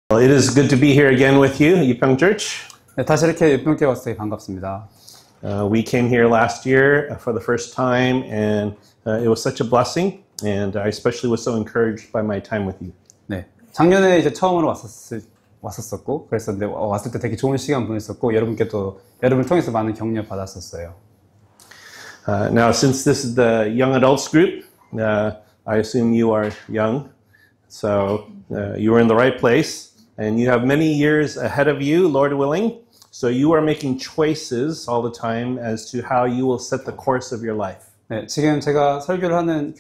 Well, it is good to be here again with you, Yupyeong Church. 네, 다시 이렇게 유평교회 와서 되게 반갑습니다. We came here last year for the first time, and it was such a blessing, and I especially was so encouraged by my time with you. 네, 작년에 이제 처음으로 왔었었고, 그래서 왔을 때 되게 좋은 시간 보냈었고, 여러분을 통해서 많은 격려 받았었어요. Now, since this is the young adults group, I assume you are young, so you are in the right place. And you have many years ahead of you, Lord willing. So you are making choices all the time as to how you will set the course of your life. 네, 지금 제가 설교를 하는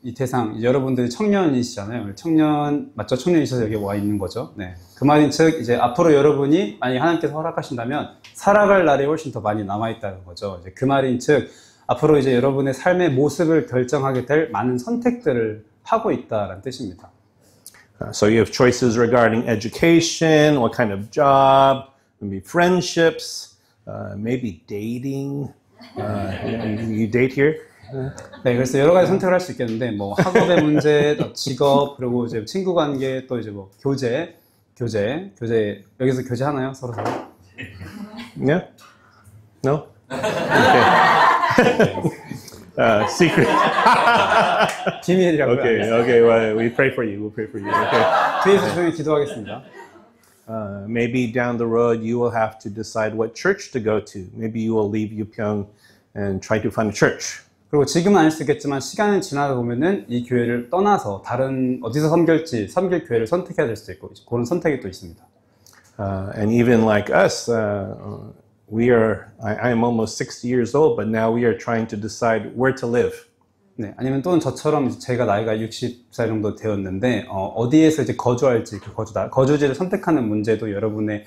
이 대상, 여러분들이 청년이시잖아요. 청년, 맞죠? 청년이셔서 여기 와 있는 거죠. 네. 그 말인 즉, 이제 앞으로 여러분이 만약 하나님께서 허락하신다면 살아갈 날이 훨씬 더 많이 남아있다는 거죠. 이제 그 말인 즉, 앞으로 이제 여러분의 삶의 모습을 결정하게 될 많은 선택들을 하고 있다는 뜻입니다. So you have choices regarding education, what kind of job, maybe friendships, maybe dating. You date here? 네, 그래서 여러 가지 선택을 할 수 있겠는데, 뭐 학업의 문제, 또 직업, 그리고 이제 친구 관계, 또 이제 뭐 교제 여기서 교제 하나요? 서로? Yeah? No? Okay. Secret. 비밀이라고요. Okay. Well, we pray for you. We'll pray for you. Okay. 뒤에서 조용히 기도하겠습니다. Maybe down the road you will have to decide what church to go to. Maybe you will leave Yupyeong and try to find a church. 그리고 지금은 아닐 수 있겠지만 시간이 지나다 보면은 이 교회를 떠나서 다른 어디서 섬길 교회를 선택해야 될 수도 있고 그런 선택이 또 있습니다. And even like us, I am almost 60 years old, but now we are trying to decide where to live. 네, 아니면 또는 저처럼 제가 나이가 60살 정도 되었는데 어디에서 이제 거주할지 그 거주지를 선택하는 문제도 여러분의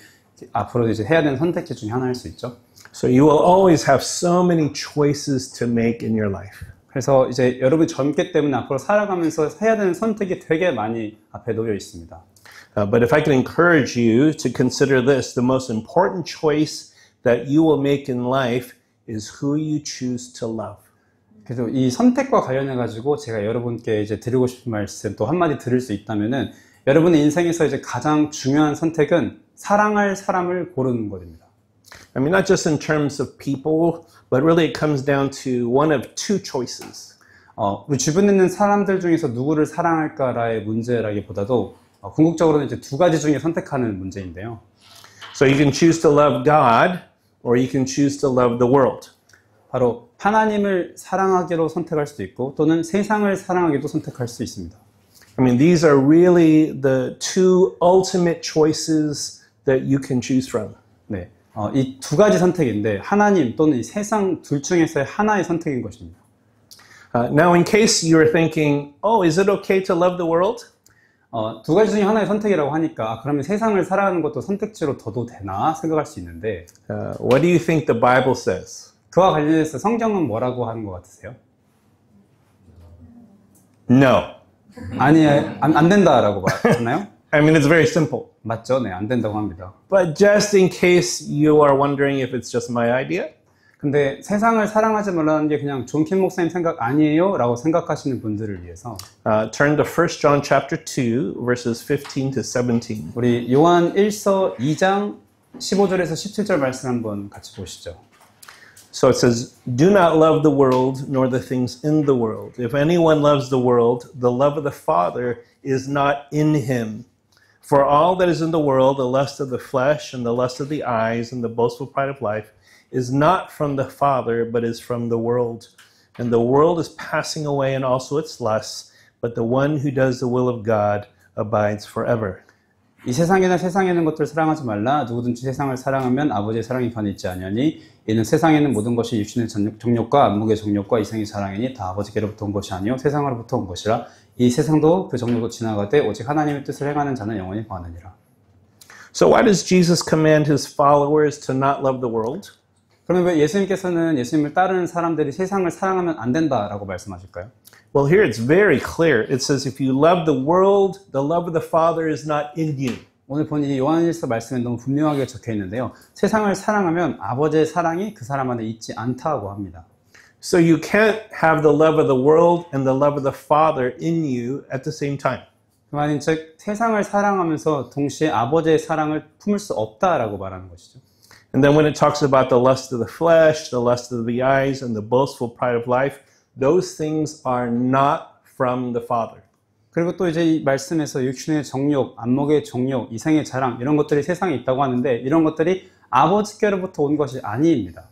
앞으로 이제 해야 되는 선택지 중에 하나일 수 있죠. So you will always have so many choices to make in your life. 그래서 이제 여러분이 젊기 때문에 앞으로 살아가면서 해야 되는 선택이 되게 많이 앞에 놓여 있습니다. But if I can encourage you to consider this, the most important choice that you will make in life is who you choose to love. 그래서 이 선택과 관련해 가지고 제가 여러분께 이제 드리고 싶은 말씀 또 한마디 드릴 수 있다면은 여러분의 인생에서 이제 가장 중요한 선택은 사랑할 사람을 고르는 것입니다. I mean, not just in terms of people, but really it comes down to one of two choices. 우리 주변에 있는 사람들 중에서 누구를 사랑할까라의 문제라기보다도 궁극적으로는 이제 두 가지 중에 선택하는 문제인데요. So you can choose to love God, or you can choose to love the world. 바로 하나님을 사랑하기로 선택할 수도 있고 또는 세상을 사랑하기도 선택할 수 있습니다. I mean, these are really the two ultimate choices that you can choose from. 네, 이 두 가지 선택인데 하나님 또는 이 세상 둘 중에서의 하나의 선택인 것입니다. Now, in case you are thinking, oh, is it okay to love the world? 두 가지 중에 하나의 선택이라고 하니까 그러면 세상을 살아가는 것도 선택지로 둬도 되나 생각할 수 있는데 What do you think the Bible says? 그와 관련해서 성경은 뭐라고 하는 것 같으세요? No. 아니, 안 된다라고 하나요? I mean, it's very simple. 맞죠? 네, 안 된다고 합니다. But just in case you are wondering if it's just my idea, 근데 세상을 사랑하지 말라는 게 그냥 존 킴 목사님 생각 아니에요? 라고 생각하시는 분들을 위해서 turn to 1 John chapter 2, verses 15 to 17. 우리 요한 1서 2장 15절에서 17절 말씀 한번 같이 보시죠. So it says, do not love the world nor the things in the world. If anyone loves the world, the love of the Father is not in him. For all that is in the world, the lust of the flesh and the lust of the eyes and the boastful pride of life, is not from the Father, but is from the world. And the world is passing away and also its lusts, but the one who does the will of God abides forever. 이 세상이나 세상에 있는 것들을 사랑하지 말라. 누구든지 세상을 사랑하면 아버지의 사랑이 관해 있지 아니하니 이는 세상에 있는 모든 것이 육신의 정욕과 안목의 정욕과 이생의 자랑이니 다 아버지께로부터 온 것이 아니요 세상으로부터 온 것이라. 이 세상도 그 정욕도 지나가되 오직 하나님의 뜻을 행하는 자는 영원히 거하느니라. So why does Jesus command his followers to not love the world? 그러면 왜 예수님께서는 예수님을 따르는 사람들이 세상을 사랑하면 안 된다라고 말씀하실까요? Well, here it's very clear. It says, if you love the world, the love of the Father is not in you. 오늘 본 이 요한일서 말씀에 너무 분명하게 적혀 있는데요. 세상을 사랑하면 아버지의 사랑이 그 사람 안에 있지 않다고 합니다. So you can't have the love of the world and the love of the Father in you at the same time. 그 말인 즉 세상을 사랑하면서 동시에 아버지의 사랑을 품을 수 없다라고 말하는 것이죠. And then when it talks about the lust of the flesh, the lust of the eyes, and the boastful pride of life, those things are not from the Father. 그리고 또 이제 이 말씀에서 육신의 정욕, 안목의 정욕, 이생의 자랑 이런 것들이 세상에 있다고 하는데 이런 것들이 아버지께로부터 온 것이 아니입니다.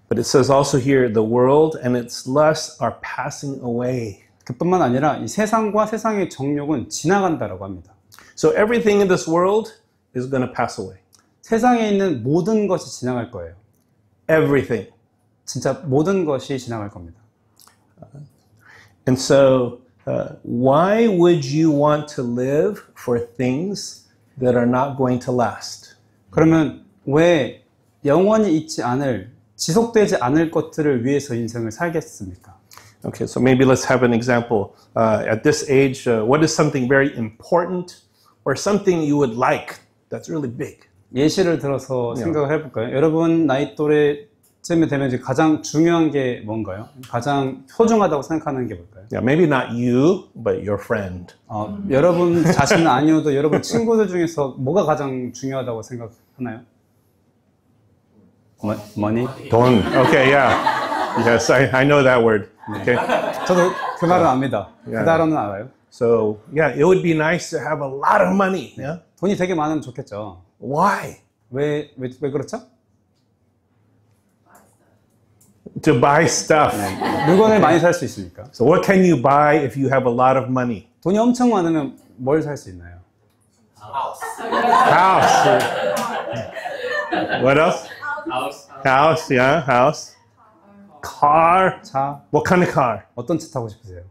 But it says also here, the world and its lusts are passing away. 그뿐만 아니라 이 세상과 세상의 정욕은 지나간다라고 합니다. So everything in this world is going to pass away. 세상에 있는 모든 것이 지나갈 거예요. Everything. 진짜 모든 것이 지나갈 겁니다. And so, why would you want to live for things that are not going to last? 그러면 왜 영원히 있지 않을, 지속되지 않을 것들을 위해서 인생을 살겠습니까? Okay, so maybe let's have an example. At this age, what is something very important or something you would like that's really big? 예시를 들어서 생각을 해볼까요? 여러분 나이 또래쯤에 되면 이제 가장 중요한 게 뭔가요? 가장 소중하다고 생각하는 게 뭘까요? Yeah, maybe not you, but your friend. 여러분 자신은 아니어도 여러분 친구들 중에서 뭐가 가장 중요하다고 생각하나요? Money? 돈. Okay, yeah. Yes, I know that word. Okay. 저도 그 말은 압니다. 그 Yeah. 단어는 알아요. So, yeah, it would be nice to have a lot of money. Yeah. 돈이 되게 많으면 좋겠죠. Why? 왜 그렇죠? To buy stuff. 물건을 많이 살 수 있으니까. So, what can you buy if you have a lot of money? 돈이 엄청 많으면 뭘 살 수 있나요? House. What else? House, yeah, house. Car. 차, What kind of car? 어떤 차 타고 싶으세요?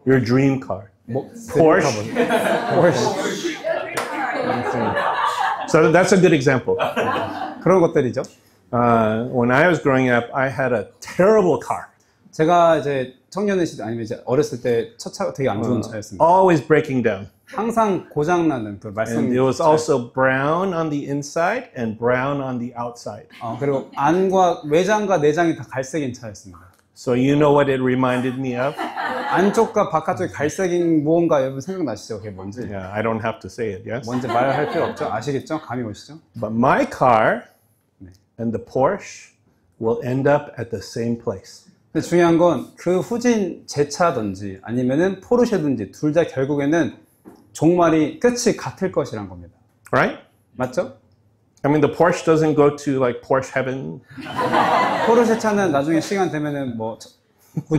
Your dream car. Porsche. So that's a good example. 그런 것들이죠. When I was growing up, I had a terrible car. 제가 이제 청년의 시대 아니면 이제 어렸을 때 첫 차가 되게 안 좋은 차였습니다. Always breaking down. 항상 고장나는 그 말씀. And it was also brown on the inside and brown on the outside. 그리고 안과 외장과 내장이 다 갈색인 차였습니다. So you know what it reminded me of? 안쪽과 바깥쪽이 갈색인 무언가 여러분 생각나시죠? 그게 뭔지? Yeah, I don't have to say it, yes? 뭔지 말할 필요 없죠? 아시겠죠? 감이 오시죠? But my car and the Porsche will end up at the same place. 근데 중요한 건 그 후진 제 차든지 아니면은 포르쉐든지 둘 다 결국에는 종말이 끝이 같을 것이란 겁니다. Right? 맞죠? I mean, the Porsche doesn't go to like Porsche heaven. 포르쉐 차는 나중에 시간 되면은 뭐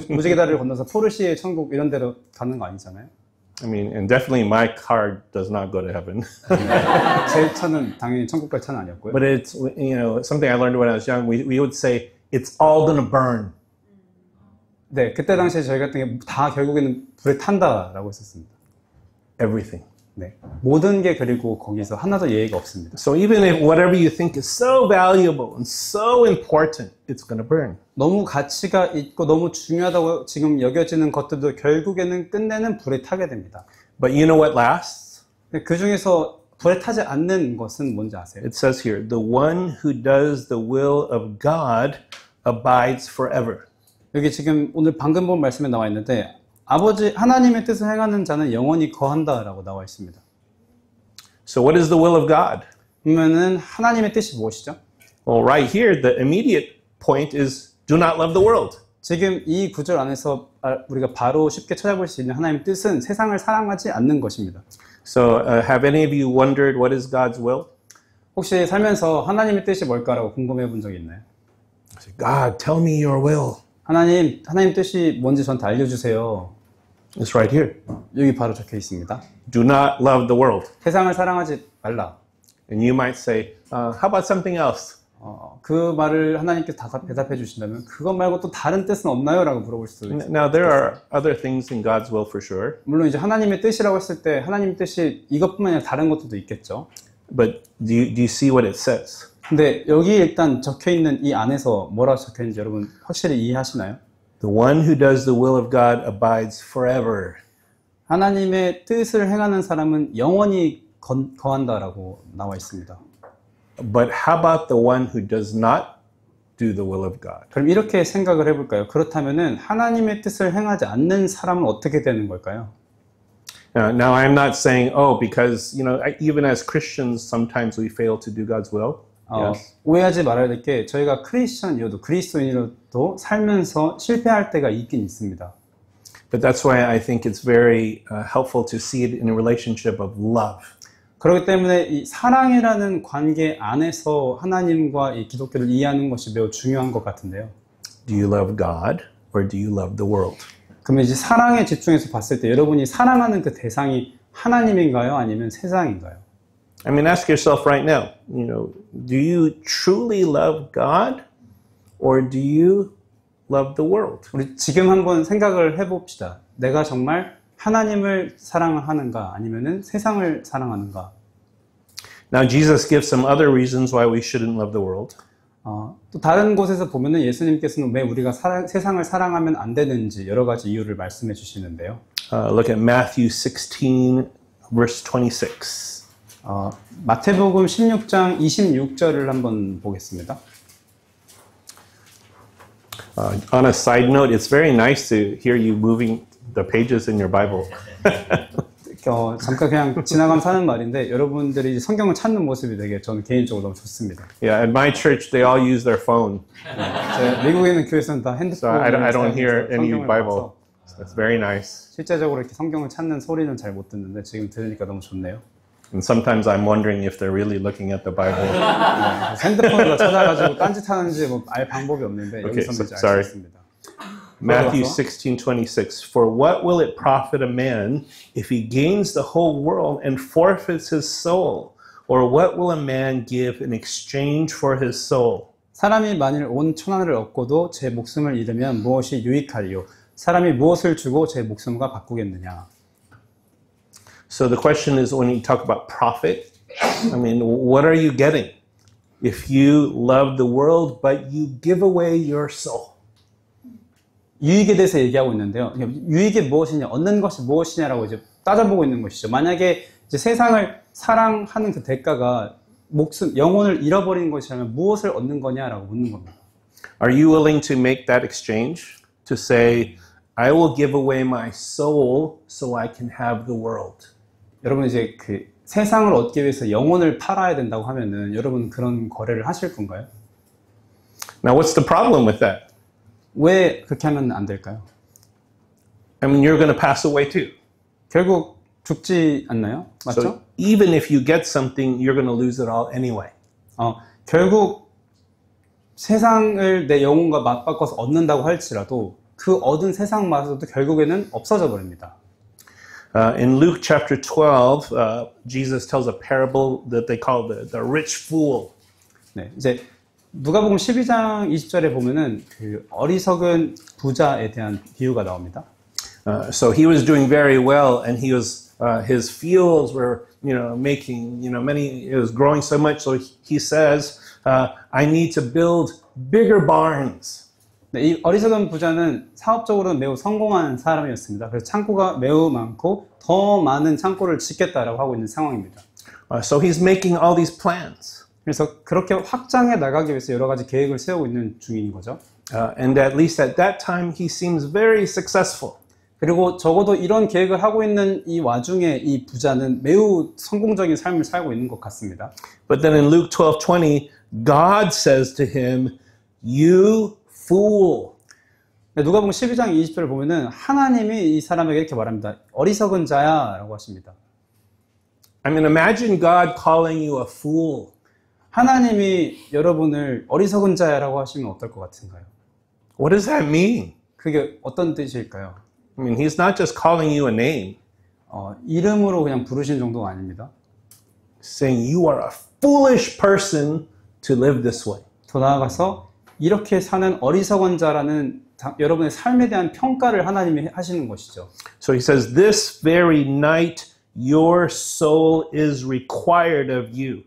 무지개 다리를 건너서 포르쉐의 천국 이런 데로 가는 거 아니잖아요. I mean, and definitely my car does not go to heaven. 제 차는 당연히 천국 갈 차는 아니었고요. But it's, you know, something I learned when I was young. We would say, it's all going to burn. 네, 그때 당시에 저희 같은 게 다 결국에는 불에 탄다라고 했었습니다. Everything. 네, 모든 게 그리고 거기서 하나도 예의가 없습니다. So even if whatever you think is so valuable and so important, it's going to burn. 너무 가치가 있고 너무 중요하다고 지금 여겨지는 것들도 결국에는 끝내는 불에 타게 됩니다. But you know what lasts? 그 중에서 불에 타지 않는 것은 뭔지 아세요? It says here, the one who does the will of God abides forever. 여기 지금 오늘 방금 본 말씀에 나와 있는데 아버지 하나님의 뜻을 행하는 자는 영원히 거한다라고 나와 있습니다. So what is the will of God? 그러면은 하나님의 뜻이 무엇이죠? Well, right here, the immediate point is do not love the world. 지금 이 구절 안에서 우리가 바로 쉽게 찾아볼 수 있는 하나님의 뜻은 세상을 사랑하지 않는 것입니다. So have any of you wondered what is God's will? 혹시 살면서 하나님의 뜻이 뭘까라고 궁금해 본 적이 있나요? God, tell me your will. 하나님 뜻이 뭔지 저한테 알려주세요. It's right here. 여기 바로 적혀 있습니다. Do not love the world. 세상을 사랑하지 말라. And you might say, how about something else? 그 말을 하나님께서 대답해 주신다면 그것 말고 또 다른 뜻은 없나요? 라고 물어볼 수도 있어요. Now, there are other things in God's will for sure. 물론 이제 하나님의 뜻이라고 했을 때 하나님의 뜻이 이것뿐만 아니라 다른 것들도 있겠죠. But do you see what it says? 근데 여기 일단 적혀 있는 이 안에서 뭐라고 적혀 있는지 여러분 확실히 이해하시나요? The one who does the will of God abides forever. 하나님의 뜻을 행하는 사람은 영원히 거한다라고 나와 있습니다. But how about the one who does not do the will of God? 그럼 이렇게 생각을 해볼까요? 그렇다면은 하나님의 뜻을 행하지 않는 사람은 어떻게 되는 걸까요? Now, I'm not saying, oh, because, even as Christians, sometimes we fail to do God's will. Yes. 오해하지 말아야 될 게 저희가 크리스천이어도 그리스도인으로도 살면서 실패할 때가 있긴 있습니다. But that's why I think it's very helpful to see it in a relationship of love. 그렇기 때문에 이 사랑이라는 관계 안에서 하나님과 이 기독교를 이해하는 것이 매우 중요한 것 같은데요. Do you love God or do you love the world? 그러면 이제 사랑에 집중해서 봤을 때 여러분이 사랑하는 그 대상이 하나님인가요? 아니면 세상인가요? I mean, ask yourself right now, do you truly love God or do you love the world? 우리 지금 한번 생각을 해봅시다. 내가 정말 하나님을 사랑하는가 아니면은 세상을 사랑하는가? Now, Jesus gives some other reasons why we shouldn't love the world. 또 다른 곳에서 보면은 예수님께서는 왜 우리가 세상을 사랑하면 안 되는지 여러 가지 이유를 말씀해 주시는데요. Look at Matthew 16, verse 26. 마태복음 16장 26절을 한번 보겠습니다. On a side note, it's very nice to hear you moving the pages in your Bible. 잠깐 그냥 지나가면서 하는 말인데 여러분들이 성경을 찾는 모습이 되게 저는 개인적으로 너무 좋습니다. Yeah, at my church, they all use their phone. 미국에 있는 교회에서는 다 So I don't hear any 성경을 Bible. 봐서 That's very nice. 실제적으로 이렇게 성경을 찾는 소리는 잘 못 듣는데 지금 들으니까 너무 좋네요. And sometimes I'm wondering if they're really looking at the Bible. 핸드폰으로 찾아가지고 딴짓하는지 알 방법이 없는데 Okay, 여기서 이제 알 수 sorry. 있습니다. Matthew 16:26. For what will it profit a man if he gains the whole world and forfeits his soul? Or what will a man give in exchange for his soul? 사람이 만일 온 천하를 얻고도 제 목숨을 잃으면 무엇이 유익하리요? 사람이 무엇을 주고 제 목숨과 바꾸겠느냐? So the question is, when you talk about profit, I mean, what are you getting if you love the world but you give away your soul? 유익에 대해서 얘기하고 있는데요. 유익이 무엇이냐, 얻는 것이 무엇이냐라고 이제 따져보고 있는 것이죠. 만약에 이제 세상을 사랑하는 그 대가가 영혼을 잃어버리는 것이라면 무엇을 얻는 거냐라고 묻는 겁니다. Are you willing to make that exchange? To say, I will give away my soul so I can have the world. 여러분 이제 그 세상을 얻기 위해서 영혼을 팔아야 된다고 하면은 여러분 그런 거래를 하실 건가요? Now, what's the problem with that? 왜 그렇게 하면 안 될까요? I mean, you're going to pass away too. 결국 죽지 않나요? 맞죠? So even if you get something, you're going to lose it all anyway. 결국 세상을 내 영혼과 맞바꿔서 얻는다고 할지라도 그 얻은 세상마저도 결국에는 없어져 버립니다. In Luke chapter 12, Jesus tells a parable that they call the rich fool. 네, 이제 누가복음 12장 20절에 보면은 그 어리석은 부자에 대한 비유가 나옵니다. So he was doing very well, and his fields were, making, many. It was growing so much. So he says, "I need to build bigger barns." 네, 이 어리석은 부자는 사업적으로는 매우 성공한 사람이었습니다. 그래서 창고가 매우 많고 더 많은 창고를 짓겠다라고 하고 있는 상황입니다. So he's making all these plans. 그래서 그렇게 확장해 나가기 위해서 여러 가지 계획을 세우고 있는 중인 거죠. And at least at that time, he seems very successful. 그리고 적어도 이런 계획을 하고 있는 이 와중에 이 부자는 매우 성공적인 삶을 살고 있는 것 같습니다. But then in Luke 12:20, God says to him, "You fool." 누가복음 12장 20절을 보면은 하나님이 이 사람에게 이렇게 말합니다. 어리석은 자야라고 하십니다. I mean, imagine God calling you a fool. 하나님이 여러분을 어리석은 자야라고 하시면 어떨 것 같은가요? What does that mean? 그게 어떤 뜻일까요? I mean, he's not just calling you a name. 이름으로 그냥 부르신 정도가 아닙니다. Saying you are a foolish person to live this way. 더 나아가서 이렇게 사는 어리석은 자라는 여러분의 삶에 대한 평가를 하나님이 하시는 것이죠. So he says, this very night your soul is required of you.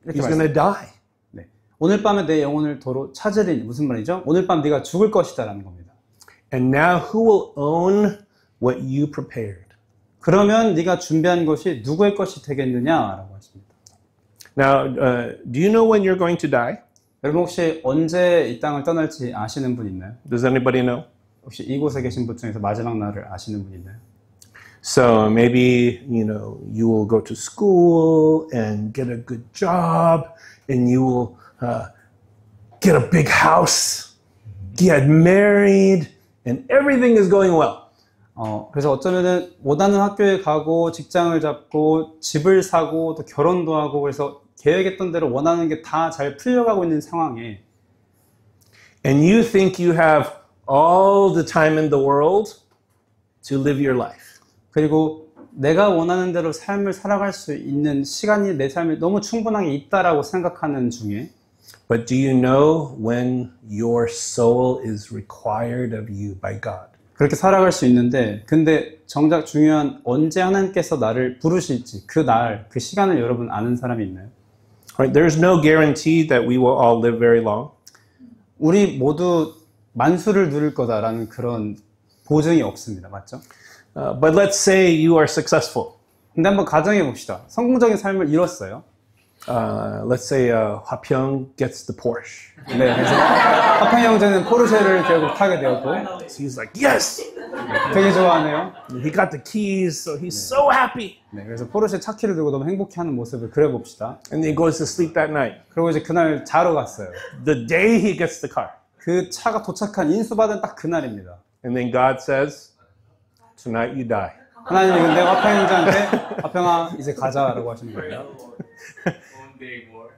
He's going to die. 네. 오늘 밤에 내 영혼을 도로 찾으리니 무슨 말이죠? 오늘 밤 네가 죽을 것이다라는 겁니다. And now who will own what you prepared? 그러면 네가 준비한 것이 누구의 것이 되겠느냐라고 하십니다. Now, do you know when you're going to die? 여러분 혹시 언제 이 땅을 떠날지 아시는 분 있나요? Does anybody know? 혹시 이곳에 계신 분 중에서 마지막 날을 아시는 분 있나요? So maybe, you will go to school and get a good job, and you will get a big house, get married, and everything is going well. 그래서 어쩌면은 원하는 학교에 가고 직장을 잡고 집을 사고 또 결혼도 하고 그래서 계획했던 대로 원하는 게 다 잘 풀려가고 있는 상황에 And you think you have all the time in the world to live your life. 그리고 내가 원하는 대로 삶을 살아갈 수 있는 시간이 내 삶에 너무 충분하게 있다라고 생각하는 중에 But do you know when your soul is required of you by God? 그렇게 살아갈 수 있는데 근데 정작 중요한 언제 하나님께서 나를 부르실지 그 시간을 여러분 아는 사람이 있나요? Right? There's no guarantee that we will all live very long. 우리 모두 만수를 누릴 거다라는 그런 보증이 없습니다. 맞죠? But let's say you are successful. 근데 한번 가정해 봅시다. 성공적인 삶을 이뤘어요. Let's say 화평 gets the Porsche. 네, 그래서 화평 형제는 포르쉐를 결국 타게 되었고 So he's like, yes! 되게 좋아하네요. He got the keys, so he's so happy. 네, 그래서 포르쉐 차키를 들고 너무 행복해하는 모습을 그려봅시다. And then he goes to sleep that night. 그리고 이제 그날 자러 갔어요. The day he gets the car. 그 차가 도착한 인수받은 딱 그날입니다. And then God says, tonight you die. 하나님이 근데 화평 형제한테 화평아 이제 가자라고 하시는 거예요. One day more.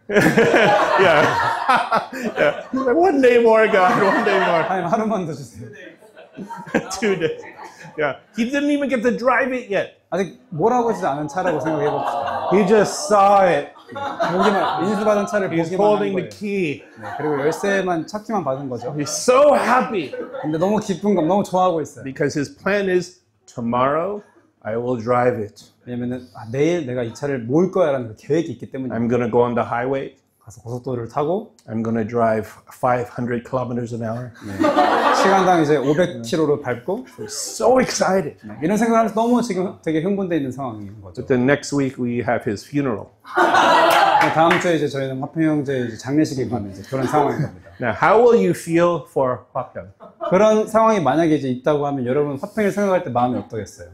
Yeah. He's like, one day more, God, one day more. 하나님 하루만 더 주세요. 2 days. Yeah. He didn't even get to drive it yet. 아직 뭐라고 하지 않은 차라고 생각해 봅시다. He just saw it. 보기만 인수받은 차를 He's 보기만 한 holding 거예요. the key. 네, 그리고 열쇠만 찾기만 받은 거죠. He's so happy 근데 너무 기쁜 감, 너무 좋아하고 있어요. because his plan is tomorrow I will drive it. 왜냐면은 내일 내가 이 차를 모을 거야라는 그 계획이 있기 때문에 I'm going to go on the highway. 가서 고속도로를 타고 I'm going to drive 500 kilometers an hour. 시간당 이제 500km를 밟고 He's so excited. 이런 생각을 하면서 너무 지금 되게 흥분되어 있는 상황인 거죠. But then next week we have his funeral. 다음 주에 이제 저희는 화평 형제 이제 장례식에 가는 이제 그런 상황인 겁니다. Now, how will you feel for 화평? 그런 상황이 만약에 이제 있다고 하면 여러분 화평을 생각할 때 마음이 어떠겠어요?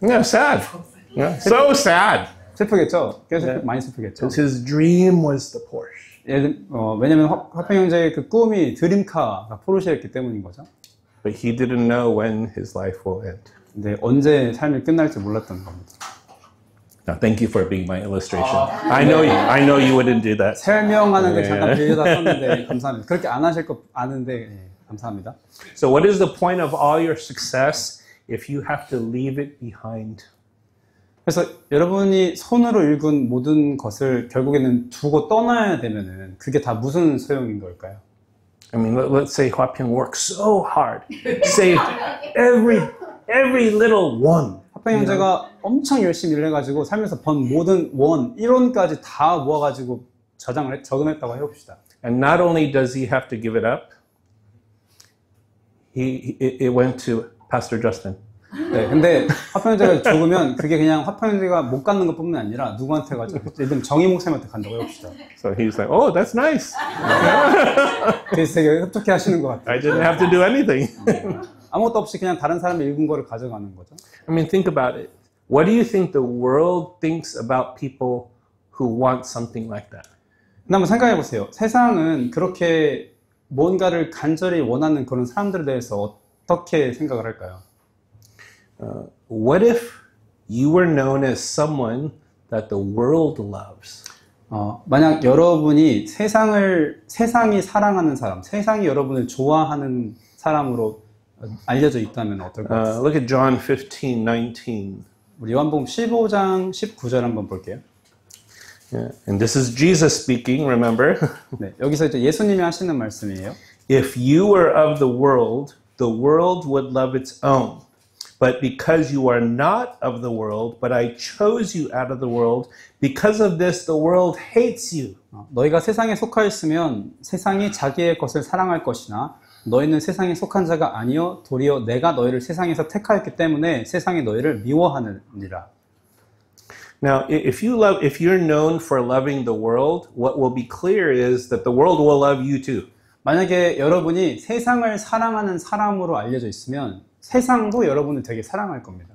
Yeah, sad. Yeah, so sad. 슬프겠죠? 계속 네. 많이 슬프겠죠? Because his dream was the Porsche. 왜냐면 화평 형제의 그 꿈이 드림카가 포르쉐였기 때문인 거죠. But he didn't know when his life will end. 근데 언제 삶이 끝날지 몰랐던 겁니다. Now, thank you for being my illustration. I know you wouldn't do that. 설명하는 걸 네. 잠깐 빌려다 썼는데 감사합니다. 그렇게 안 하실 거 아는데 예, 감사합니다. So, what is the point of all your success if you have to leave it behind? 그래서 여러분이 손으로 읽은 모든 것을 결국에는 두고 떠나야 되면은 그게 다 무슨 소용인 걸까요? I mean, let's say 화평 worked so hard, saved every little one. 화평 형제가 엄청 열심히 일해가지고 살면서 번 모든 원, 1원까지 다 모아가지고 저금했다고 해봅시다. And not only does he have to give it up, it went to Pastor Justin. 네, 근데 화평 형제가 죽으면 그게 그냥 화평 형제가 못 갖는 것뿐만 아니라 누구한테 가지고 예를 들면 정희 목사님한테 간다고 해봅시다. So he's like, oh, that's nice. 그래서 되게 흡족해 하시는 것 같아요. I didn't have to do anything. 아무것도 없이 그냥 다른 사람이 읽은 거를 가져가는 거죠. I mean, think about it. What do you think the world thinks about people who want something like that? 근데 한번 생각해 보세요. 세상은 그렇게 뭔가를 간절히 원하는 그런 사람들에 대해서 어떻게 생각을 할까요? What if you were known as someone that the world loves? 만약 여러분이 세상이 사랑하는 사람, 세상이 여러분을 좋아하는 사람으로 알려져 있다면 어떨 것 같아요? Look at John 15:19. 우리 요한복음 15장 19절 한번 볼게요. Yeah. And this is Jesus speaking, remember? 네, 여기서 이제 예수님이 하시는 말씀이에요. If you were of the world would love its own. But because you are not of the world, but I chose you out of the world, because of this the world hates you. 너희가 세상에 속하였으면 세상이 자기의 것을 사랑할 것이나 너희는 세상에 속한 자가 아니요 도리어 내가 너희를 세상에서 택하였기 때문에 세상이 너희를 미워하느니라. Now, if you're known for loving the world, what will be clear is that the world will love you too. 만약에 여러분이 세상을 사랑하는 사람으로 알려져 있으면 세상도 여러분을 되게 사랑할 겁니다.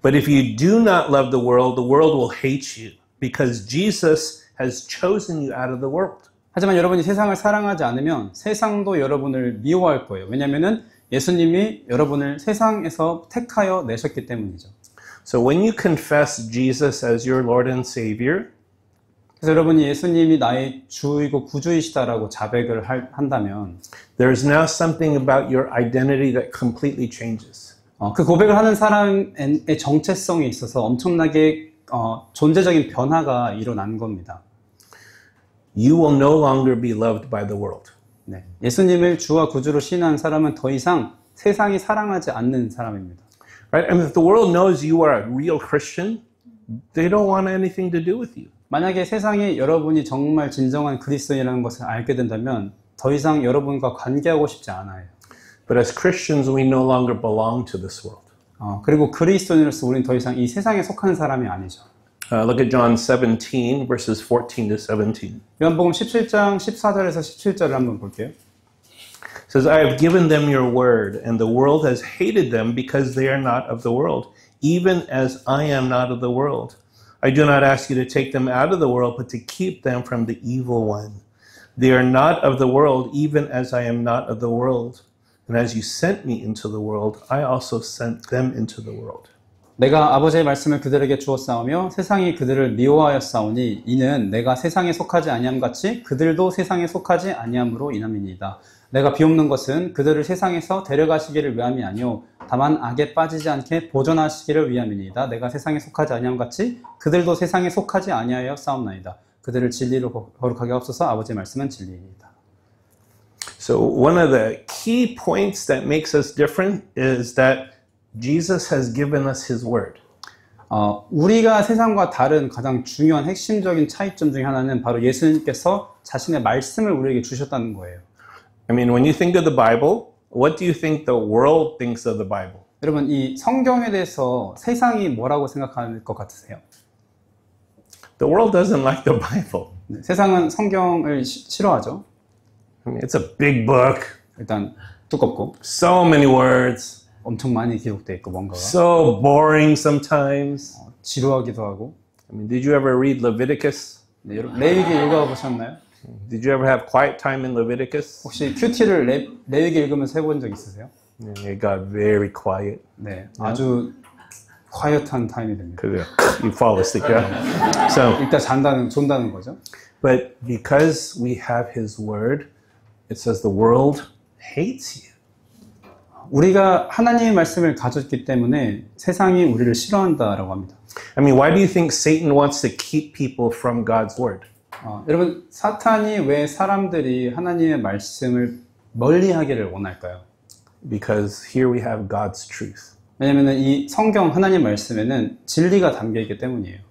But if you do not love the world will hate you because Jesus has chosen you out of the world. 하지만 여러분이 세상을 사랑하지 않으면 세상도 여러분을 미워할 거예요. 왜냐하면 예수님이 여러분을 세상에서 택하여 내셨기 때문이죠. So when you confess Jesus as your Lord and Savior, 그래서 여러분이 예수님이 나의 주이고 구주이시다라고 자백을 한다면 there's now something about your identity that completely changes. 그 고백을 하는 사람의 정체성에 있어서 엄청나게 존재적인 변화가 일어난 겁니다. You will no longer be loved by the world. 네. 예수님을 주와 구주로 신한 사람은 더 이상 세상이 사랑하지 않는 사람입니다. Right? And if the world knows you are a real Christian, they don't want anything to do with you. 만약에 세상이 여러분이 정말 진정한 그리스도인이라는 것을 알게 된다면 더 이상 여러분과 관계하고 싶지 않아요. But as Christians, we no longer belong to this world. 그리고 그리스도인으로서 우리는 더 이상 이 세상에 속한 사람이 아니죠. Look at John 17, verses 14 to 17. 요한복음 17장 14절에서 17절을 한번 볼게요. It says, I have given them your word, and the world has hated them because they are not of the world, even as I am not of the world. I do not ask you to take them out of the world, but to keep them from the evil one. They are not of the world, even as I am not of the world. And as you sent me into the world, I also sent them into the world. 내가 아버지의 말씀을 그들에게 주었사오며 세상이 그들을 미워하였사오니 이는 내가 세상에 속하지 아니함 같이 그들도 세상에 속하지 아니함으로 인함이니이다. 내가 비옵는 것은 그들을 세상에서 데려가시기를 위함이 아니오 다만 악에 빠지지 않게 보존하시기를 위함이니이다. 내가 세상에 속하지 아니함 같이 그들도 세상에 속하지 아니하여 싸움나이다. 그들을 진리로 거룩하게 하옵소서. 아버지의 말씀은 진리이다. So one of the key points that makes us different is that Jesus has given us his word. 우리가 세상과 다른 가장 중요한 핵심적인 차이점 중에 하나는 바로 예수님께서 자신의 말씀을 우리에게 주셨다는 거예요. I mean, when you think of the Bible, what do you think the world thinks of the Bible? 여러분, 이 성경에 대해서 세상이 뭐라고 생각할 것 같으세요? The world doesn't like the Bible. 네, 세상은 성경을 싫어하죠. I mean, it's a big book, 일단 두껍고 so many words, 엄청 많이 기록되어 있고 뭔가가 so boring sometimes. 지루하기도 하고. I mean, did you ever read Leviticus? 네, 여러분 레위기 읽어보셨나요? Did you ever have quiet time in Leviticus? 혹시 큐티를 레위기 읽으면서 해본 적 있으세요? It got very quiet. 네, 아주 quiet한 타임이 됩니다. Because you fall asleep. Yeah? So, 일단 존다는 거죠. but because we have his word, it says the world hates you. 우리가 하나님의 말씀을 가졌기 때문에 세상이 우리를 싫어한다라고 합니다. I mean, why do you think Satan wants to keep people from God's word? 여러분, 사탄이 왜 사람들이 하나님의 말씀을 멀리하기를 원할까요? Because here we have God's truth. 왜냐하면 이 성경 하나님 말씀에는 진리가 담겨 있기 때문이에요.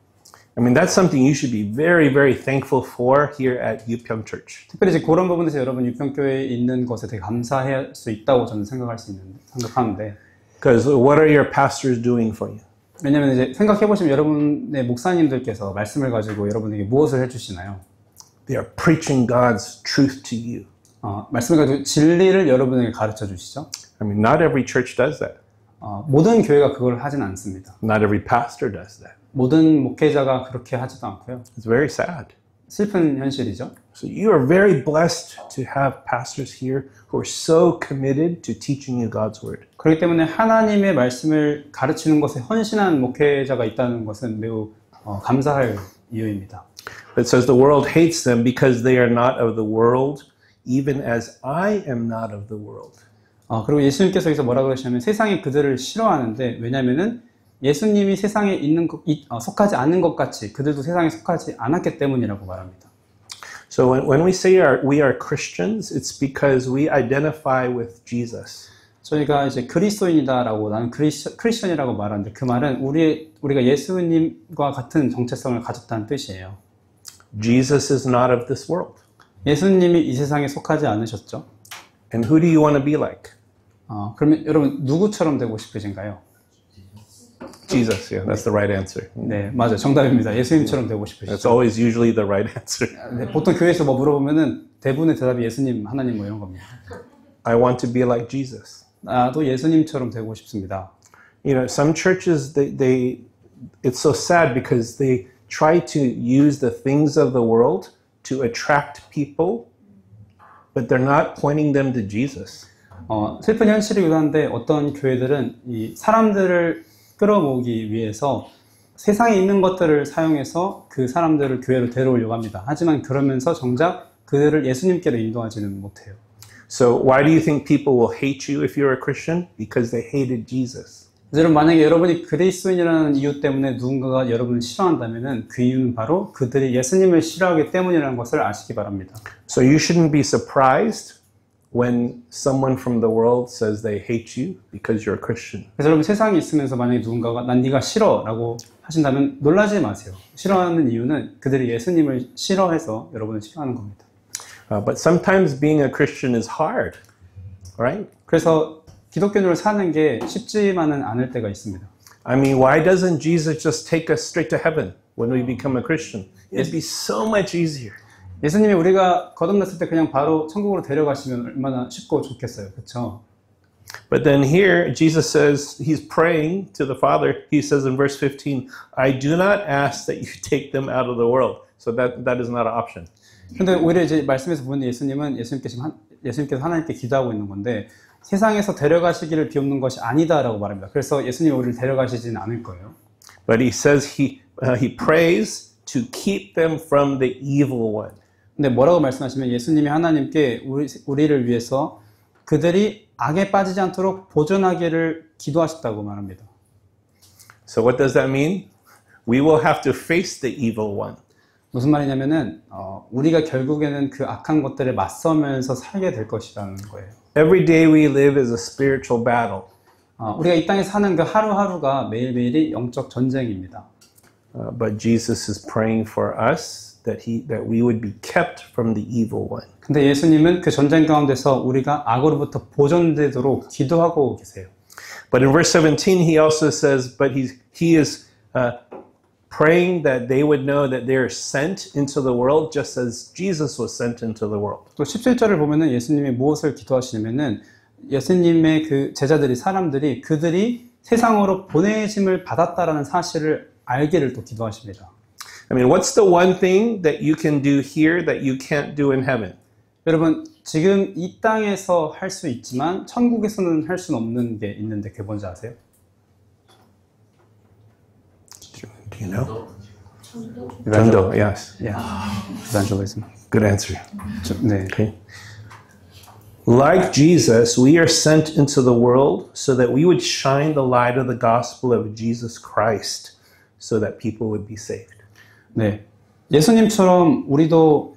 I mean, that's something you should be very, very thankful for here at Upyeong Church. 특별히 이제 그런 부분에서 여러분 유평교회에 있는 것에 되게 감사할 수 있다고 저는 생각하는데. Because what are your pastors doing for you? 왜냐하면 이제 생각해 보시면 여러분의 목사님들께서 말씀을 가지고 여러분에게 무엇을 해주시나요? They are preaching God's truth to you. 말씀을 가지고 진리를 여러분에게 가르쳐 주시죠. I mean, not every church does that. 모든 교회가 그걸 하진 않습니다. Not every pastor does that. 모든 목회자가 그렇게 하지도 않고요. It's very sad. 슬픈 현실이죠. So you are very blessed to have pastors here who are so committed to teaching you God's word. 그렇기 때문에 하나님의 말씀을 가르치는 것에 헌신한 목회자가 있다는 것은 매우 감사할 이유입니다. It says the world hates them because they are not of the world, even as I am not of the world. 그리고 예수님께서 여기서 뭐라고 하시냐면 세상이 그들을 싫어하는데 왜냐하면은 예수님이 세상에 속하지 않는 것 같이 그들도 세상에 속하지 않았기 때문이라고 말합니다. So when we say we are Christians, it's because we identify with Jesus. 저희가 이제 그리스도인이다라고 나는 크리스천이라고 말하는데 그 말은 우리가 예수님과 같은 정체성을 가졌다는 뜻이에요. Jesus is not of this world. 예수님이 이 세상에 속하지 않으셨죠. And who do you want to be like? 그러면 여러분 누구처럼 되고 싶으신가요? Jesus, yeah, that's the right answer. 네, 맞아요. 정답입니다. 예수님처럼 되고 That's 싶으시죠. always usually the right answer. 네, 보통 교회에서 뭐 물어보면은 대부분의 대답이 예수님, 하나님 뭐 이런 겁니다. I want to be like Jesus. 나도 예수님처럼 되고 싶습니다. You know, some churches, it's so sad because they try to use the things of the world to attract people, but they're not pointing them to Jesus. 슬픈 현실이기도 한데 어떤 교회들은 이 사람들을 끌어모으기 위해서 세상에 있는 것들을 사용해서 그 사람들을 교회로 데려오려고 합니다. 하지만 그러면서 정작 그들을 예수님께로 인도하지는 못해요. So why do you think people will hate you if you're a Christian? Because they hated Jesus. 여러분, 만약에 여러분이 그리스도인이라는 이유 때문에 누군가가 여러분을 싫어한다면은 그 이유는 바로 그들이 예수님을 싫어하기 때문이라는 것을 아시기 바랍니다. So you shouldn't be surprised when someone from the world says they hate you because you're a Christian. 그래서 여러분 세상에 있으면서 만약에 누군가가 난 네가 싫어라고 하신다면 놀라지 마세요. 싫어하는 이유는 그들이 예수님을 싫어해서 여러분을 싫어하는 겁니다. But sometimes being a Christian is hard, right? 그래서 기독교인으로 사는 게 쉽지만은 않을 때가 있습니다. I mean, why doesn't Jesus just take us straight to heaven when we become a Christian? It'd be so much easier. 예수님이 우리가 거듭났을 때 그냥 바로 천국으로 데려가시면 얼마나 쉽고 좋겠어요. 그렇죠? But then here, Jesus says, he's praying to the Father. He says in verse 15, I do not ask that you take them out of the world. So that is not an option. 근데 오히려 이제 말씀에서 보는 예수님께서 하나님께 기도하고 있는 건데 세상에서 데려가시기를 비옵는 것이 아니다라고 말합니다. 그래서 예수님이 우리를 데려가시지는 않을 거예요. But he says he prays to keep them from the evil one. 근데 뭐라고 말씀하시면 예수님이 하나님께 우리를 위해서 그들이 악에 빠지지 않도록 보존하기를 기도하셨다고 말합니다. So what does that mean? We will have to face the evil one. 무슨 말이냐면은 우리가 결국에는 그 악한 것들에 맞서면서 살게 될 것이라는 거예요. Every day we live is a spiritual battle. 우리가 이 땅에 사는 그 하루하루가 매일매일이 영적 전쟁입니다. But Jesus is praying for us that we would be kept from the evil one. 근데 예수님은 그 전쟁 가운데서 우리가 악으로부터 보존되도록 기도하고 계세요. But in verse 17 he also says, but he is praying that they would know that they are sent into the world just as Jesus was sent into the world. 또 17절을 보면은 예수님이 무엇을 기도하시냐면은 예수님의 그 제자들이 사람들이 그들이 세상으로 보내심을 받았다라는 사실을 알기를 또 기도하십니다. I mean, what's the one thing that you can do here that you can't do in heaven? 여러분, 지금 이 땅에서 할 수 있지만 천국에서는 할 수는 없는 게 있는데 그게 뭔지 아세요? Do you know? 전도, yes. Yeah. Evangelism. Good answer. 네. Okay. Like Jesus, we are sent into the world so that we would shine the light of the gospel of Jesus Christ so that people would be saved. 네. 예수님처럼 우리도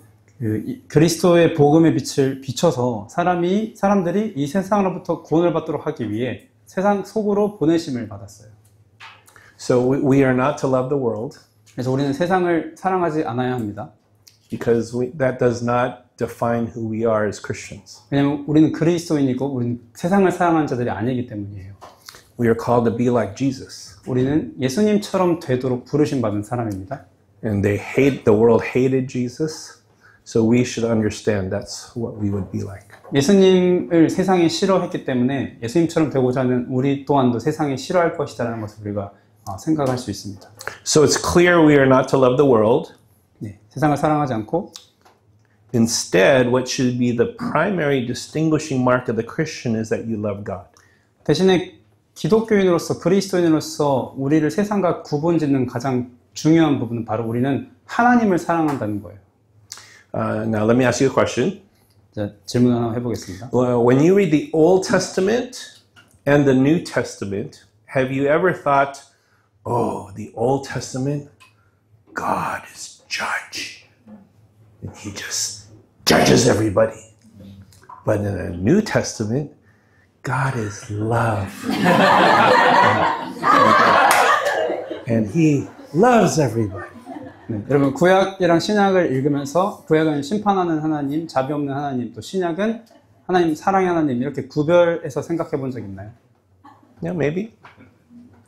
그리스도의 복음의 빛을 비춰서 사람들이 이 세상으로부터 구원을 받도록 하기 위해 세상 속으로 보내심을 받았어요. So we are not to love the world. 그래서 우리는 세상을 사랑하지 않아야 합니다. Because that does not define who we are as Christians. 왜냐하면 우리는 그리스도인이고 우리는 세상을 사랑하는 자들이 아니기 때문이에요. We are called to be like Jesus. 우리는 예수님처럼 되도록 부르심 받은 사람입니다. And the world hated Jesus. So we should understand that's what we would be like. 예수님을 세상이 싫어했기 때문에 예수님처럼 되고자 하는 우리 또한도 세상이 싫어할 것이라는 것을 우리가 생각할 수 있습니다. So it's clear we are not to love the world. 네, 세상을 사랑하지 않고 Instead, what should be the primary distinguishing mark of the Christian is that you love God. 대신에 기독교인으로서 그리스도인으로서 우리를 세상과 구분짓는 가장 중요한 부분은 바로 우리는 하나님을 사랑한다는 거예요. Now, let me ask you a question. 자, 질문 하나 해보겠습니다. When you read the Old Testament and the New Testament, have you ever thought, oh, the Old Testament, God is judge. And he just judges everybody. But in the New Testament, God is love. And he loves everybody. 네, 여러분 구약이랑 신약을 읽으면서 구약은 심판하는 하나님, 자비 없는 하나님, 또 신약은 하나님 사랑의 하나님 이렇게 구별해서 생각해 본 적 있나요? Yeah, maybe.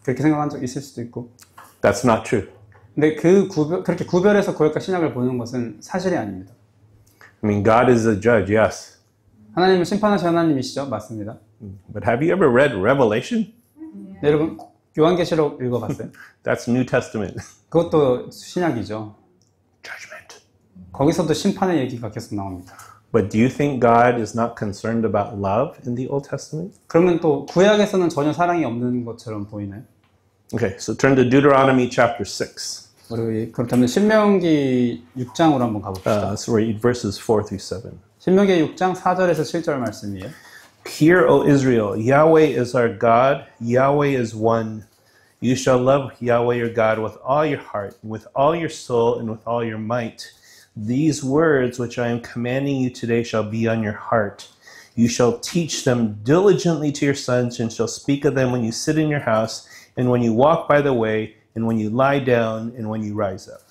그렇게 생각한 적 있을 수도 있고. That's not true. 근데 그렇게 구별해서 구약과 신약을 보는 것은 사실이 아닙니다. I mean, God is a judge, yes. 하나님은 심판하신 하나님이시죠? 맞습니다. But have you ever read Revelation? 네, 여러분 요한계시록 읽어봤어요? That's New Testament. 그것도 신약이죠. Judgment. 거기서도 심판의 얘기가 계속 나옵니다. But do you think God is not concerned about love in the Old Testament? 그러면 또 구약에서는 전혀 사랑이 없는 것처럼 보이나요? Okay, so turn to Deuteronomy chapter 6. 우리 그렇다면 신명기 6장으로 한번 가봅시다. So read verses 4 through 7. 신명기 6장 4절에서 7절 말씀이에요. Hear, O Israel, Yahweh is our God, Yahweh is one. You shall love Yahweh your God with all your heart, with all your soul, and with all your might. These words which I am commanding you today shall be on your heart. You shall teach them diligently to your sons, and shall speak of them when you sit in your house, and when you walk by the way, and when you lie down, and when you rise up.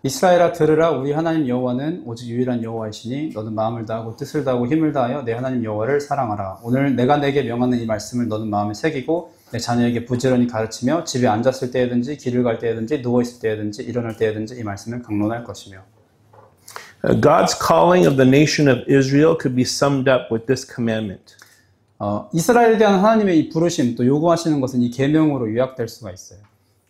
이스라엘아 들으라 우리 하나님 여호와는 오직 유일한 여호와이시니 너는 마음을 다하고 뜻을 다하고 힘을 다하여 내 하나님 여호와를 사랑하라. 오늘 내가 내게 명하는 이 말씀을 너는 마음에 새기고 내 자녀에게 부지런히 가르치며 집에 앉았을 때든지 길을 갈 때든지 누워있을 때든지 일어날 때든지 이 말씀을 강론할 것이며. God's calling of the nation of Israel could be summed up with this commandment. 이스라엘에 대한 하나님의 이 부르심 또 요구하시는 것은 이 계명으로 요약될 수가 있어요.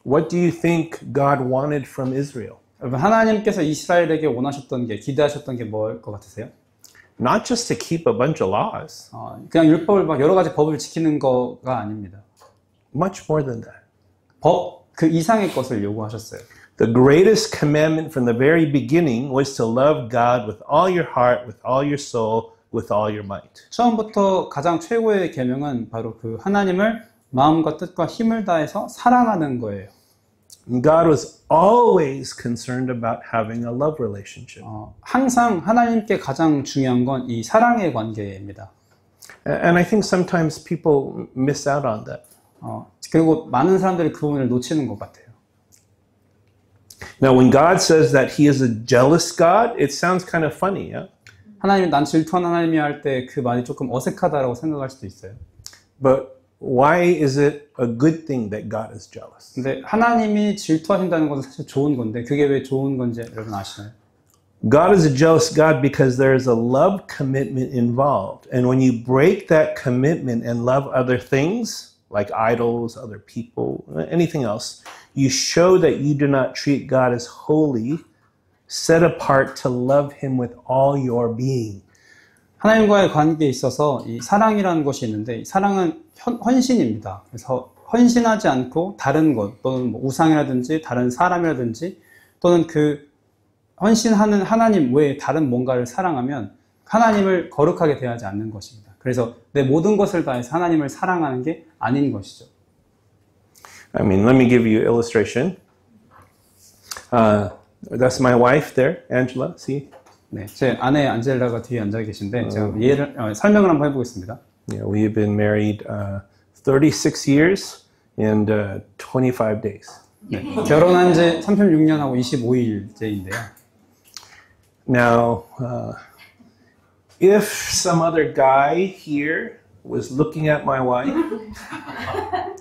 What do you think God wanted from Israel? 여러분 하나님께서 이스라엘에게 원하셨던 게 기대하셨던 게 뭐일 것 같으세요? Not just to keep a bunch of laws. 그냥 율법을 막 여러 가지 법을 지키는 거가 아닙니다. Much more than that. 법 그 이상의 것을 요구하셨어요. The greatest commandment from the very beginning was to love God with all your heart, with all your soul, with all your might. 처음부터 가장 최고의 계명은 바로 그 하나님을 마음과 뜻과 힘을 다해서 사랑하는 거예요. God was always concerned about having a love relationship. 항상 하나님께 가장 중요한 건 이 사랑의 관계입니다. And I think sometimes people miss out on that. 그리고 많은 사람들이 그 부분을 놓치는 것 같아요. Now, when God says that He is a jealous God, it sounds kind of funny, yeah? 하나님 난 질투한 하나님이야 할 때 그 말이 조금 어색하다라고 생각할 수도 있어요. But why is it a good thing that God is jealous? 근데 하나님이 질투하신다는 것은 사실 좋은 건데 그게 왜 좋은 건지 여러분 아시나요? God is a jealous God because there is a love commitment involved. And when you break that commitment and love other things, like idols, other people, anything else, you show that you do not treat God as holy, set apart to love Him with all your being. 하나님과의 관계에 있어서 이 사랑이라는 것이 있는데 이 사랑은 헌신입니다. 그래서 헌신하지 않고 다른 것 또는 뭐 우상이라든지 다른 사람이라든지 또는 그 헌신하는 하나님 외에 다른 뭔가를 사랑하면 하나님을 거룩하게 대하지 않는 것입니다. 그래서 내 모든 것을 다해서 하나님을 사랑하는 게 아닌 것이죠. I mean, let me give you an illustration. That's my wife there, Angela. See? 네, 제 아내 안젤라가 뒤에 앉아 계신데 제가 이해를 설명을 한번 해보겠습니다. Yeah, we have been married 36 years and 25 days. 네, 결혼한 지 36년하고 25일째인데요. Now, if some other guy here was looking at my wife,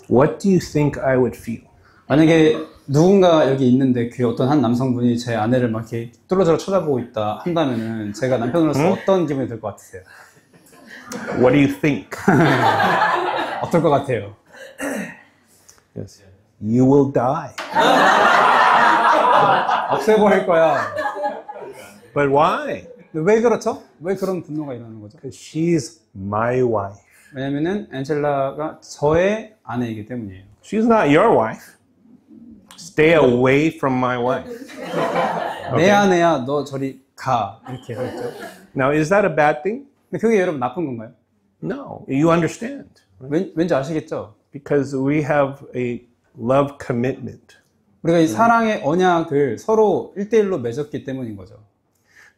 what do you think I would feel? 만약에 누군가 여기 있는데 그 어떤 한 남성분이 제 아내를 막 이렇게 뚫어져라 쳐다보고 있다 한다면은 제가 남편으로서 어떤 기분이 들 것 같으세요? What do you think? 어떨 것 같아요? Yes. You will die. 없애버릴 거야. But why? 왜 그렇죠? 왜 그런 분노가 일어나는 거죠? Because she's my wife. 왜냐면은 앤젤라가 저의 아내이기 때문이에요. She's not your wife. Stay away from my wife. 내 아내야, 너 저리 가. 이렇게 해서 있죠. Now, is that a bad thing? 근데 그게 여러분 나쁜 건가요? No. You understand. 왠지 아시겠죠? Because we have a love commitment. 우리가 이 사랑의 언약을 서로 1대1로 맺었기 때문인 거죠.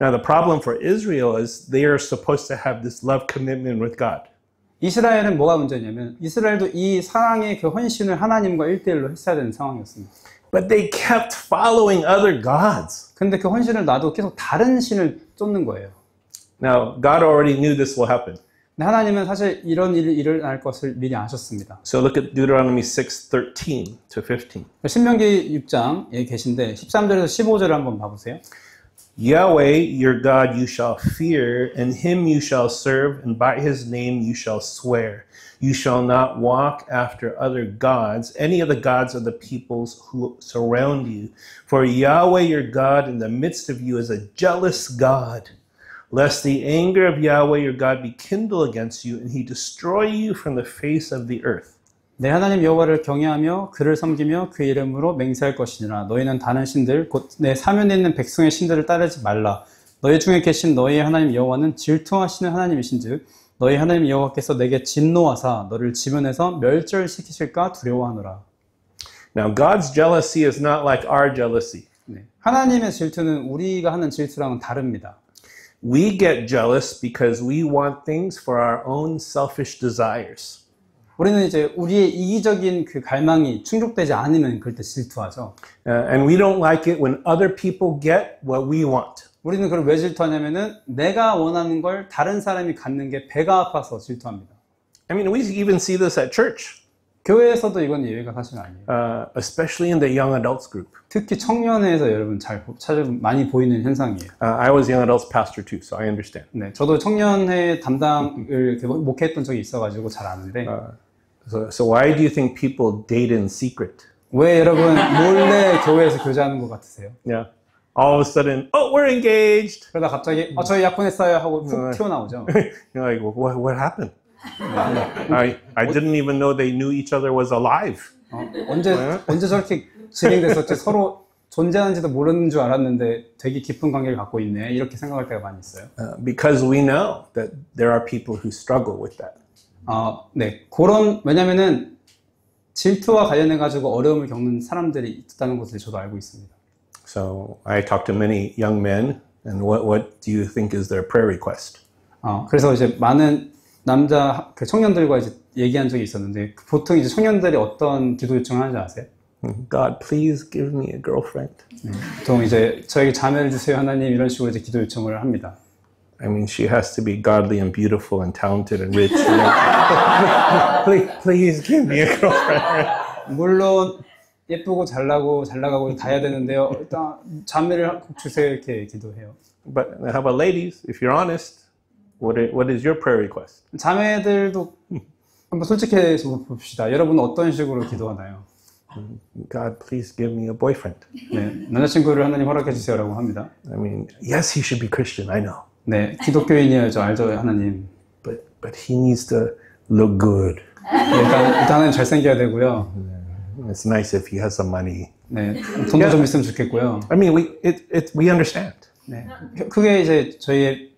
Now, the problem for Israel is they are supposed to have this love commitment with God. 이스라엘은 뭐가 문제냐면 이스라엘도 이 사랑의 그 헌신을 하나님과 1대1로 했어야 되는 상황이었습니다. But they kept following other gods. 근데 그 헌신을 놔도 계속 다른 신을 쫓는 거예요. Now, God already knew this will happen. 근데 하나님은 사실 이런 일이 일어날 것을 미리 아셨습니다. So look at Deuteronomy 6:13 to 15. 신명기 6장에 계신데 13절에서 15절을 한번 봐보세요. Yahweh, your God, you shall fear, and him you shall serve, and by his name you shall swear. You shall not walk after other gods, any of the gods of the peoples who surround you. For Yahweh, your God, in the midst of you is a jealous God, lest the anger of Yahweh, your God, be kindled against you, and he destroy you from the face of the earth. 내 하나님 여호와를 경외하며 그를 섬기며 그 이름으로 맹세할 것이니라. 너희는 다른 신들 곧 내 사면에 있는 백성의 신들을 따르지 말라. 너희 중에 계신 너희의 하나님 여호와는 질투하시는 하나님이신즉 너희 하나님 여호와께서 내게 진노하사 너를 지면에서 멸절시키실까 두려워하노라. Now God's jealousy is not like our jealousy. 네. 하나님의 질투는 우리가 하는 질투랑은 다릅니다. We get jealous because we want things for our own selfish desires. 우리는 이제 우리의 이기적인 그 갈망이 충족되지 않으면 그럴 때 질투하죠. And we don't like it when other people get what we want. 우리는 그걸 왜 질투하냐면은 내가 원하는 걸 다른 사람이 갖는 게 배가 아파서 질투합니다. I mean, we even see this at church, 교회에서도 이건 예외가 사실 아니에요. especially in the young adults group. 특히 청년회에서 여러분 많이 보이는 현상이에요. I was young adults pastor too, so I understand. 네, 저도 청년회 담당을 이렇게 목회했던 적이 있어가지고 잘 아는데 So why do you think people date in secret? 왜 여러분 몰래 교회에서 교제하는 것 같으세요? Yeah. All of a sudden, oh, we're engaged. 그러다 갑자기 저희 약혼했어요 하고 훅 튀어나오죠. You're like, well, what happened? I didn't even know they knew each other was alive. 언제 저렇게 진행됐었지? 서로 존재하는지도 모르는 줄 알았는데 되게 깊은 관계를 갖고 있네. 이렇게 생각할 때가 많이 있어요. Because we know that there are people who struggle with that. 네. 왜냐면은 질투와 관련해가지고 어려움을 겪는 사람들이 있다는 것을 저도 알고 있습니다. So I talked to many young men, and what do you think is their prayer request? 그래서 이제 많은 남자 청년들과 이제 얘기한 적이 있었는데 보통 이제 청년들이 어떤 기도 요청을 하는지 아세요? God, please give me a girlfriend. 네, 보통 이제 저에게 자매를 주세요 하나님 이런 식으로 이제 기도 요청을 합니다. I mean, she has to be godly and beautiful and talented and rich. please give me a girlfriend. 물론 예쁘고 잘나가고 다 해야 되는데요. 일단 자매를 꼭 주세요 이렇게 기도해요. But how about ladies? If you're honest, what is your prayer request? 자매들도 한번 솔직해서 봅시다. 여러분은 어떤 식으로 기도하나요? God, please give me a boyfriend. 네, 남자친구를 하나님 허락해 주세요라고 합니다. I mean, yes, he should be Christian. I know. 네, 기독교인이어야죠. 알죠, 하나님. But he needs to look good. 일단 하나님 잘생겨야 되고요. It's nice if he has some money. 네, 돈도 좀 있으면 좋겠고요. I mean, we understand. 네, 그게 이제 저희의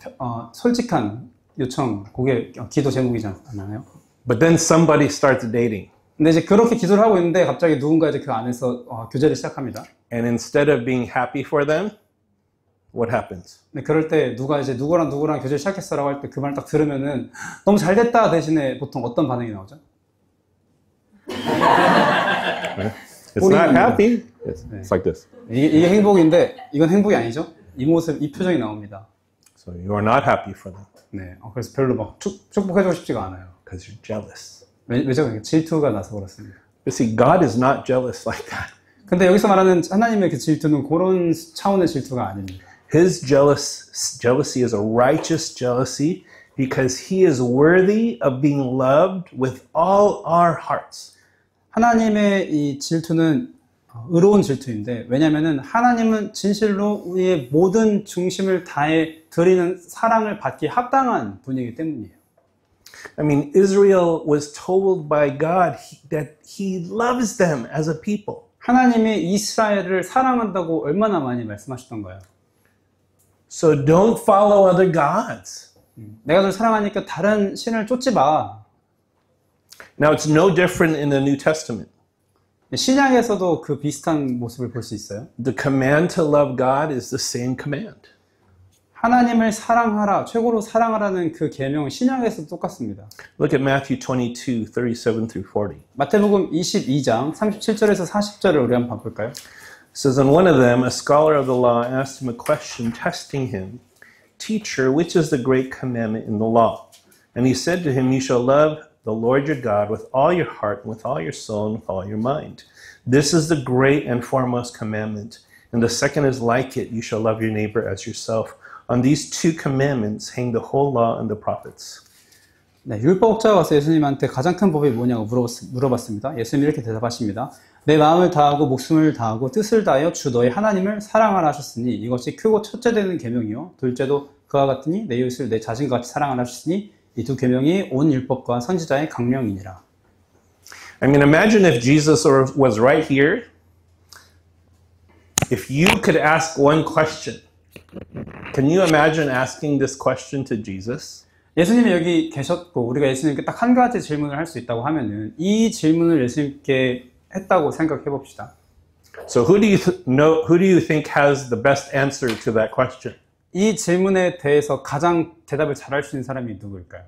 솔직한 요청, 그게 기도 제목이지 않나요? But then somebody starts dating. 근데 이제 그렇게 기도를 하고 있는데 갑자기 누군가 이제 그 안에서 교제를 시작합니다. And instead of being happy for them, what happens? 네, 그럴 때 누가 이제 누구랑 교제를 시작했어라고 할 때 그 말 딱 들으면은 너무 잘 됐다 대신에 보통 어떤 반응이 나오죠? It's not happy. It's like this. 이게 행복인데 이건 행복이 아니죠? 이 모습, 이 표정이 나옵니다. So you are not happy for them 네, 그래서 별로 막 축복해주고 싶지가 않아요. because you're jealous. 왜죠? 질투가 나서 그렇습니다. But see, God is not jealous like that. 근데 여기서 말하는 하나님의 그 질투는 그런 차원의 질투가 아닙니다. His jealousy is a righteous jealousy because he is worthy of being loved with all our hearts. 하나님의 이 질투는 의로운 질투인데 왜냐하면은 하나님은 진실로 우리의 모든 중심을 다해 드리는 사랑을 받기 합당한 분이기 때문이에요. I mean, Israel was told by God that he loves them as a people. 하나님이 이스라엘을 사랑한다고 얼마나 많이 말씀하셨던가요? So don't follow other gods. 내가 널 사랑하니까 다른 신을 쫓지 마. Now, it's no different in the New Testament. 신약에서도 그 비슷한 모습을 볼 수 있어요. The command to love God is the same command. 하나님을 사랑하라, 최고로 사랑하라는 그 계명은 신약에서도 똑같습니다. Look at Matthew 22, 37 through 40. 마태복음 22장 37절에서 40절을 우리 한번 볼까요? It says, And one of them, a scholar of the law, asked him a question, testing him, Teacher, which is the great commandment in the law? And he said to him, You shall love the Lord your God with all your heart, and with all your soul, and with all your mind. This is the great and foremost commandment. and the second is like it, you shall love your neighbor as yourself. On these two commandments hang the whole law and the prophets. 네, 율법학자가 와서 예수님한테 가장 큰 법이 뭐냐고 물어봤습니다. 예수님이 이렇게 대답하십니다. 내 마음을 다하고 목숨을 다하고 뜻을 다하여 주 너의 하나님을 사랑하라 하셨으니 이것이 크고 첫째 되는 계명이요 둘째도 그와 같으니 내 이웃을 내 자신과 같이 사랑하라 하셨으니 이 두 계명이 온 율법과 선지자의 강령이니라. I mean, imagine if Jesus was right here. If you could ask one question, can you imagine asking this question to Jesus? 예수님이 여기 계셨고 우리가 예수님께 딱 한 가지 질문을 할 수 있다고 하면은 이 질문을 예수님께 했다고 생각해 봅시다. So who do you think has the best answer to that question? 이 질문에 대해서 가장 대답을 잘할 수 있는 사람이 누구일까요?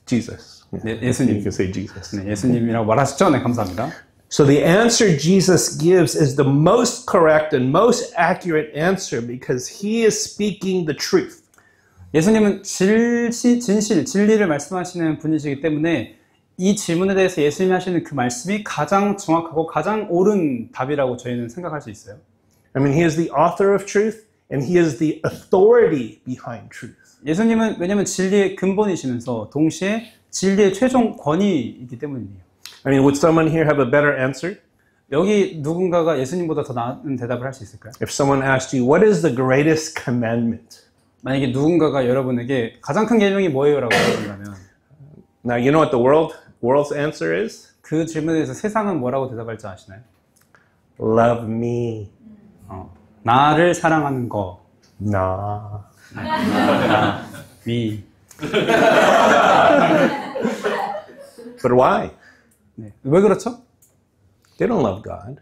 Jesus. 네, 예수님. You can say Jesus. 네, 예수님이라고 말하시죠? 네, 감사합니다. So the answer Jesus gives is the most correct and most accurate answer because he is speaking the truth. 예수님은 진리를 말씀하시는 분이시기 때문에 이 질문에 대해서 예수님이 하시는 그 말씀이 가장 정확하고 가장 옳은 답이라고 저희는 생각할 수 있어요. I mean, he is the author of truth and he is the authority behind truth. 예수님은 왜냐하면 진리의 근본이시면서 동시에 진리의 최종 권위이기 때문이에요. I mean, would someone here have a better answer? 여기 누군가가 예수님보다 더 나은 대답을 할 수 있을까요? If someone asked you, what is the greatest commandment? 만약에 누군가가 여러분에게 가장 큰 계명이 뭐예요? 라고 물어본다면 Now, you know what the world's answer is? 그 질문에 대해서 세상은 뭐라고 대답할지 아시나요? Love me. 나를 사랑하는 거. Nah. 위. But why? 네. 왜 그렇죠? They don't love God.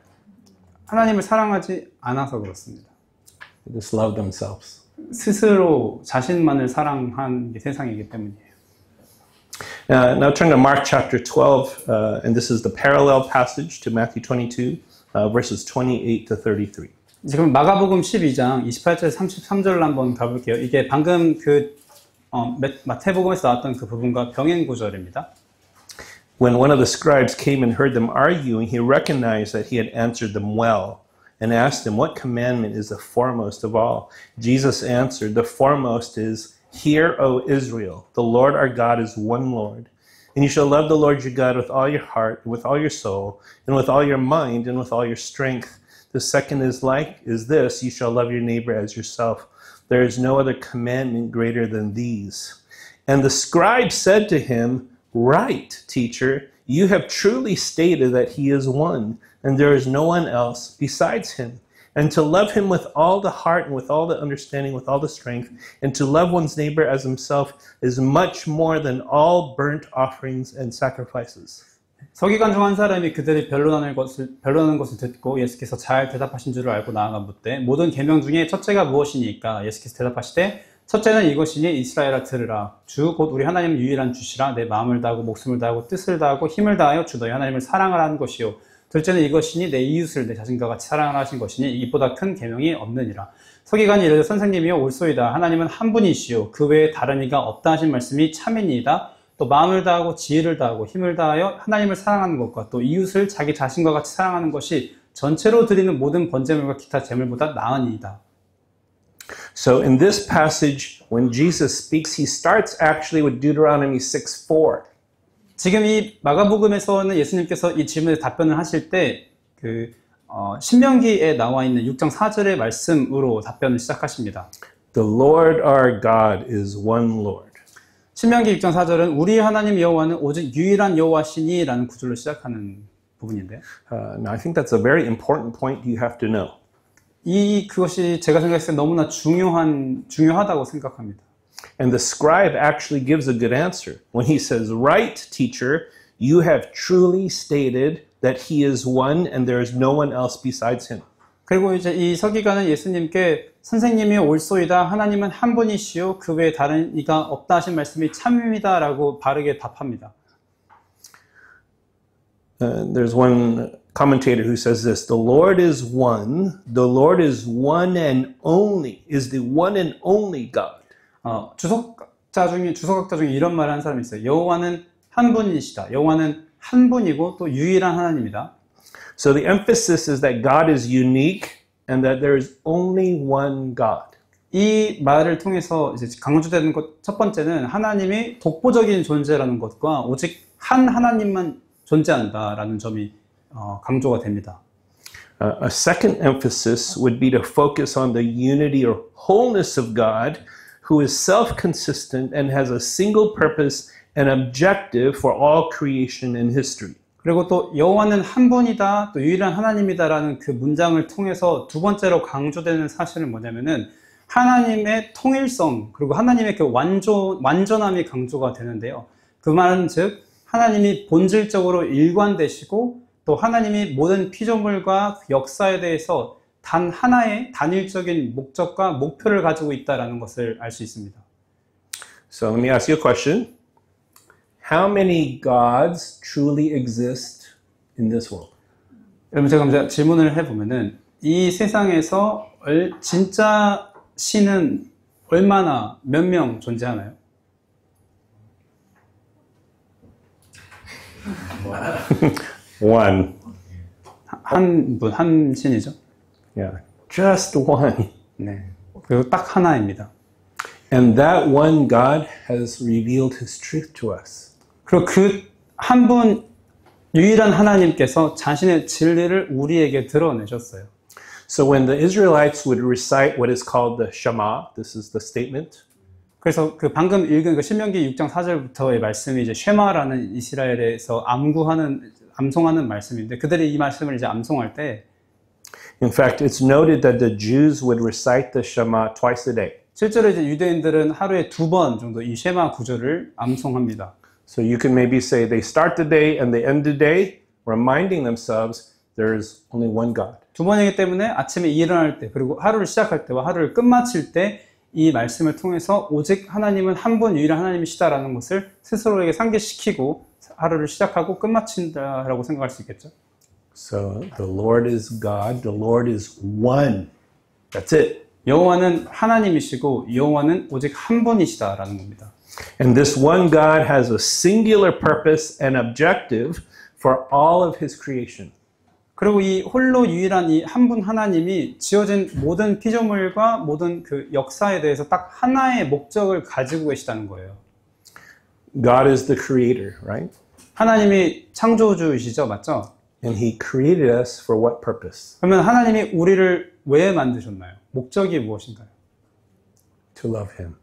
하나님을 사랑하지 않아서 그렇습니다. They just love themselves. 스스로 자신만을 사랑한 게 세상이기 때문이에요. Now turn to Mark chapter 12, and this is the parallel passage to Matthew 22, verses 28 to 33. 지금 마가복음 12장 28절 33절로 한번 가볼게요. 이게 방금 마태복음에서 나왔던 그 부분과 병행 구절입니다. When one of the scribes came and heard them arguing, he recognized that he had answered them well and asked them, what commandment is the foremost of all? Jesus answered, the foremost is, Hear, O Israel, the Lord our God is one Lord. And you shall love the Lord your God with all your heart, and with all your soul, and with all your mind, and with all your strength. The second is this, you shall love your neighbor as yourself. There is no other commandment greater than these. And the scribe said to him, Right, teacher, you have truly stated that he is one, and there is no one else besides him. And to love him with all the heart and with all the understanding, with all the strength, and to love one's neighbor as himself is much more than all burnt offerings and sacrifices. 서기관 중 한 사람이 그들이 변론하는 것을 듣고 예수께서 잘 대답하신 줄을 알고 나아가 묻되 모든 계명 중에 첫째가 무엇이니까? 예수께서 대답하시되 첫째는 이것이니 이스라엘아 들으라. 주 곧 우리 하나님은 유일한 주시라. 내 마음을 다하고 목숨을 다하고 뜻을 다하고 힘을 다하여 주 너희 하나님을 사랑하라는 것이요. 둘째는 이것이니 내 이웃을 내 자신과 같이 사랑하라 하신 것이니 이보다 큰 계명이 없느니라. 서기관이 이르되 선생님이여 옳소이다. 하나님은 한 분이시요 그 외에 다른 이가 없다 하신 말씀이 참이니이다. 또 마음을 다하고 지혜를 다하고 힘을 다하여 하나님을 사랑하는 것과 또 이웃을 자기 자신과 같이 사랑하는 것이 전체로 드리는 모든 번제물과 기타 제물보다 나으니이다. So in this passage, when Jesus speaks, he starts actually with Deuteronomy 6:4. 지금 이 마가복음에서는 예수님께서 이 질문에 답변을 하실 때 신명기에 나와 있는 6장 4절의 말씀으로 답변을 시작하십니다. The Lord our God is one Lord. 신명기 6장 4절은 우리 하나님 여호와는 오직 유일한 여호와시니 라는 구절로 시작하는 부분인데요. Now I think that's a very important point you have to know. 그것이 제가 생각했을 때 너무나 중요하다고 생각합니다. And the scribe actually gives a good answer when he says, Right, teacher, you have truly stated that he is one and there is no one else besides him. 그리고 이제 이 서기관은 예수님께 선생님이 옳소이다. 하나님은 한 분이시요 그 외에 다른 이가 없다 하신 말씀이 참입니다라고 바르게 답합니다. There's one commentator who says this, the Lord is one and only, is the one and only God. 주석학자 중에 이런 말을 한 사람이 있어요. 여호와는 한 분이시다. 여호와는 한 분이고 또 유일한 하나님이다. So the emphasis is that God is unique and that there is only one God. 이 말을 통해서 이제 강조되는 것 첫 번째는 하나님이 독보적인 존재라는 것과 오직 한 하나님만 존재한다라는 점이 강조가 됩니다. A second emphasis would be to focus on the unity or wholeness of God, who is self-consistent and has a single purpose and objective for all creation and history. 그리고 또 여호와는 한 분이다, 또 유일한 하나님이다라는 그 문장을 통해서 두 번째로 강조되는 사실은 뭐냐면은 하나님의 통일성 그리고 하나님의 그 완전함이 강조가 되는데요. 그 말은 즉 하나님이 본질적으로 일관되시고 또 하나님이 모든 피조물과 역사에 대해서 단 하나의 단일적인 목적과 목표를 가지고 있다는 것을 알 수 있습니다. So let me ask you a question. How many gods truly exist in this world? 여러분 제가 질문을 해보면은 이 세상에서 진짜 신은 얼마나 몇 명 존재하나요? One. 한 신이죠. Yeah. Just one. 네. 그리고 딱 하나입니다. And that one God has revealed his truth to us. 그리고 그 한 분 유일한 하나님께서 자신의 진리를 우리에게 드러내셨어요. So when the Israelites would recite what is called the Shema, this is the statement. 그래서 그 방금 읽은 그 신명기 6장 4절부터의 말씀이 이제 쉐마라는 이스라엘에서 암송하는 말씀인데 그들이 이 말씀을 이제 암송할 때 In fact, it's noted that the Jews would recite the Shema twice a day. 실제로 이제 유대인들은 하루에 2번 정도 이 쉐마 구절을 암송합니다. So you can maybe say they start the day and they end the day, reminding themselves there's only one God. 2번이기 때문에 아침에 일어날 때 그리고 하루를 시작할 때와 하루를 끝마칠 때 이 말씀을 통해서 오직 하나님은 한 분 유일한 하나님이시다라는 것을 스스로에게 상기시키고 하루를 시작하고 끝마친다라고 생각할 수 있겠죠. So the Lord is God, the Lord is one. That's it. 여호와는 하나님이시고 여호와는 오직 한 분이시다라는 겁니다. And this one God has a singular purpose and objective for all of his creation. 그리고 이 홀로 유일한 이 한 분 하나님이 지어진 모든 피조물과 모든 그 역사에 대해서 딱 하나의 목적을 가지고 계시다는 거예요. God is the creator, right? 하나님이 창조주이시죠, 맞죠? And he created us for what purpose? 그러면 하나님이 우리를 왜 만드셨나요? 목적이 무엇인가요? To love him.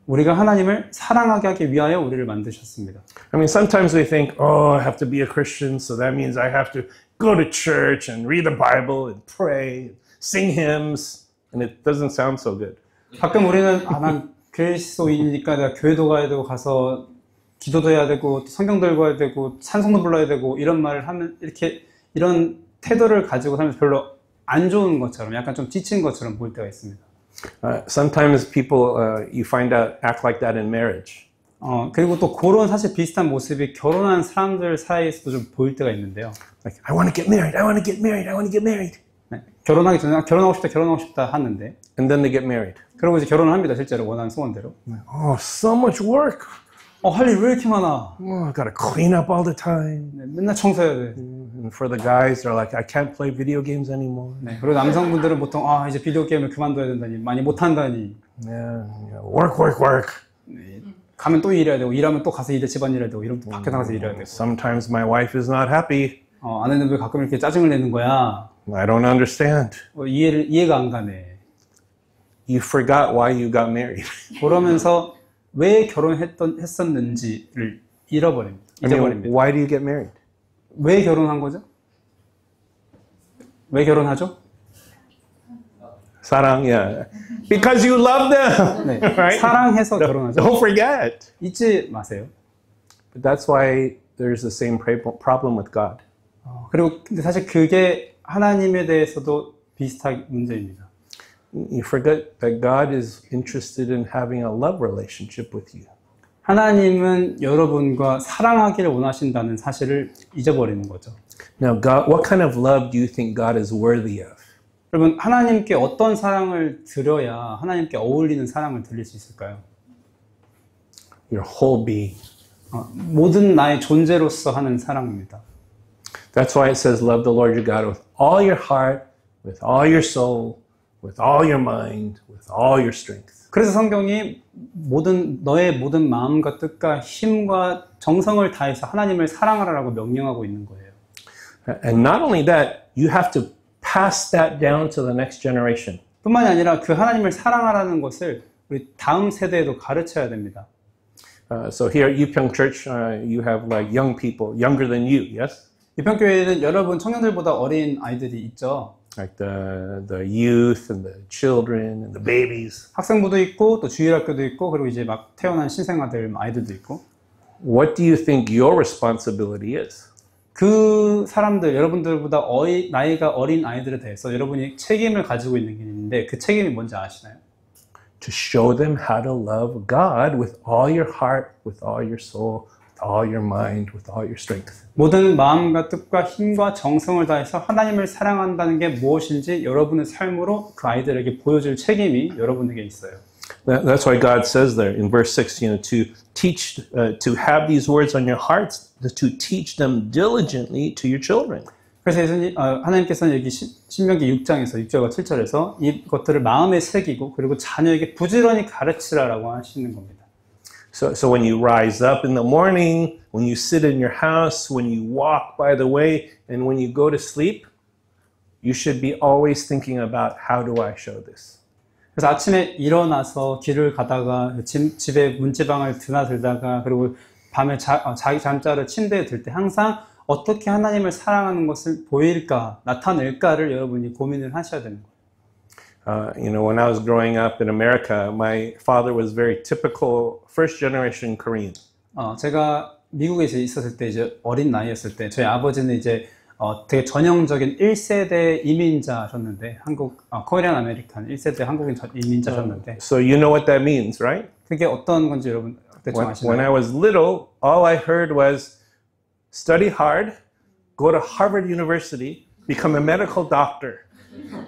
우리가 하나님을 사랑하게 하기 위하여 우리를 만드셨습니다. I mean, sometimes we think, oh, I have to be a Christian, so that means I have to go to church and read the Bible and pray, sing hymns, and it doesn't sound so good. 가끔 우리는 난 그리스도인이니까 내가 교회도 가야 되고 가서 기도도 해야 되고 성경도 읽어야 되고 찬송도 불러야 되고 이런 말을 하면 이렇게 이런 태도를 가지고 살면서 별로 안 좋은 것처럼 약간 좀 지친 것처럼 보일 때가 있습니다. Sometimes people, you find out, act like that in marriage. 그리고 또 그런 사실 비슷한 모습이 결혼한 사람들 사이에서도 좀 보일 때가 있는데요. Like, I want to get married, I want to get married, I want to get married. 네, 결혼하기 전에 결혼하고 싶다 하는데 And then they get married. 그리고 이제 결혼을 합니다. 실제로 원하는 소원대로. Oh, so much work. 할 일 왜 이렇게 많아? Oh, I gotta clean up all the time. 네, 맨날 청소해야 돼. And for the guys, they're like, I can't play video games anymore. 네, 그리고 남성분들은 보통 이제 비디오 게임을 그만둬야 된다니, 많이 못한다니. Yeah, work, work, work. 네, 가면 또 일해야 되고, 일하면 또 가서 집안일 해야 되고, 이러면 또 밖에 나가서 일해야 되고. Sometimes my wife is not happy. 아내는 왜 가끔 이렇게 짜증을 내는 거야? I don't understand. 이해가 안 가네. You forgot why you got married. 그러면서 왜 결혼했었는지를 잊어버립니다. Why do you get married? 왜 결혼한 거죠? 왜 결혼하죠? 사랑, yeah. Because you love them. 네, Right? 사랑해서 결혼하죠. Don't forget. 잊지 마세요. But that's why there's the same problem with God. 그리고 근데 사실 그게 하나님에 대해서도 비슷한 문제입니다. You forget that God is interested in having a love relationship with you. 하나님은 여러분과 사랑하기를 원하신다는 사실을 잊어버리는 거죠. Now, God, what kind of love do you think God is worthy of? 여러분, 하나님께 어떤 사랑을 드려야 하나님께 어울리는 사랑을 드릴 수 있을까요? Your whole being. 모든 나의 존재로서 하는 사랑입니다. That's why it says, love the Lord your God with all your heart, with all your soul, with all your mind, with all your strength. 그래서 성경이 너의 모든 마음과 뜻과 힘과 정성을 다해서 하나님을 사랑하라고 명령하고 있는 거예요. And not only that, you have to pass that down to the next generation. 뿐만이 아니라 그 하나님을 사랑하라는 것을 우리 다음 세대에도 가르쳐야 됩니다. So here at Yupyeong Church, you have like young people, younger than you, yes? 유평교회는 여러분 청년들보다 어린 아이들이 있죠. Like the youth and the children and the babies. 학생부도 있고 또 주일학교도 있고 그리고 이제 막 태어난 신생아들 아이들도 있고. What do you think your responsibility is? 그 사람들 여러분들보다 나이가 어린 아이들에 대해서 여러분이 책임을 가지고 있는 게 있는데 그 책임이 뭔지 아시나요? To show them how to love God with all your heart, with all your soul, with all your mind, with all your strength. 모든 마음과 뜻과 힘과 정성을 다해서 하나님을 사랑한다는 게 무엇인지 여러분의 삶으로 그 아이들에게 보여줄 책임이 여러분에게 있어요. That's why God says there in verse 6, to teach, to have these words on your hearts, to teach them diligently to your children. 그래서 하나님께서는 여기 신명기 6장에서 6절과 7절에서 이것들을 마음에 새기고 그리고 자녀에게 부지런히 가르치라라고 하시는 겁니다. So when you rise up in the morning, when you sit in your house, when you walk by the way, and when you go to sleep, you should be always thinking about how do I show this. 그래서 아침에 일어나서 길을 가다가 집에 문지방을 드나들다가 그리고 밤에 자기 잠자러 침대에 들 때 항상 어떻게 하나님을 사랑하는 것을 보일까, 나타낼까를 여러분이 고민을 하셔야 되는 거예요. When I was growing up in America, my father was very typical first generation Korean. 제가 미국에 있었을 때 이제 어린 나이였을 때 저희 아버지는 이제 되게 전형적인 1세대 이민자셨는데 코리안 아메리칸 1세대 한국인 이민자셨는데 So you know what that means, right? 그게 어떤 건지 여러분 대충 아시나요? When I was little, all I heard was study hard, go to Harvard University, become a medical doctor.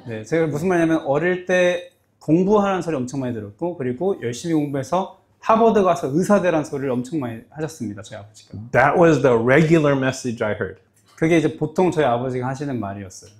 네, 제가 무슨 말이냐면 어릴 때 공부하라는 소리 엄청 많이 들었고 그리고 열심히 공부해서 하버드 가서 의사 되라는 소리를 엄청 많이 하셨습니다. 저희 아버지가. That was the regular message I heard. 그게 이제 보통 저희 아버지가 하시는 말이었어요.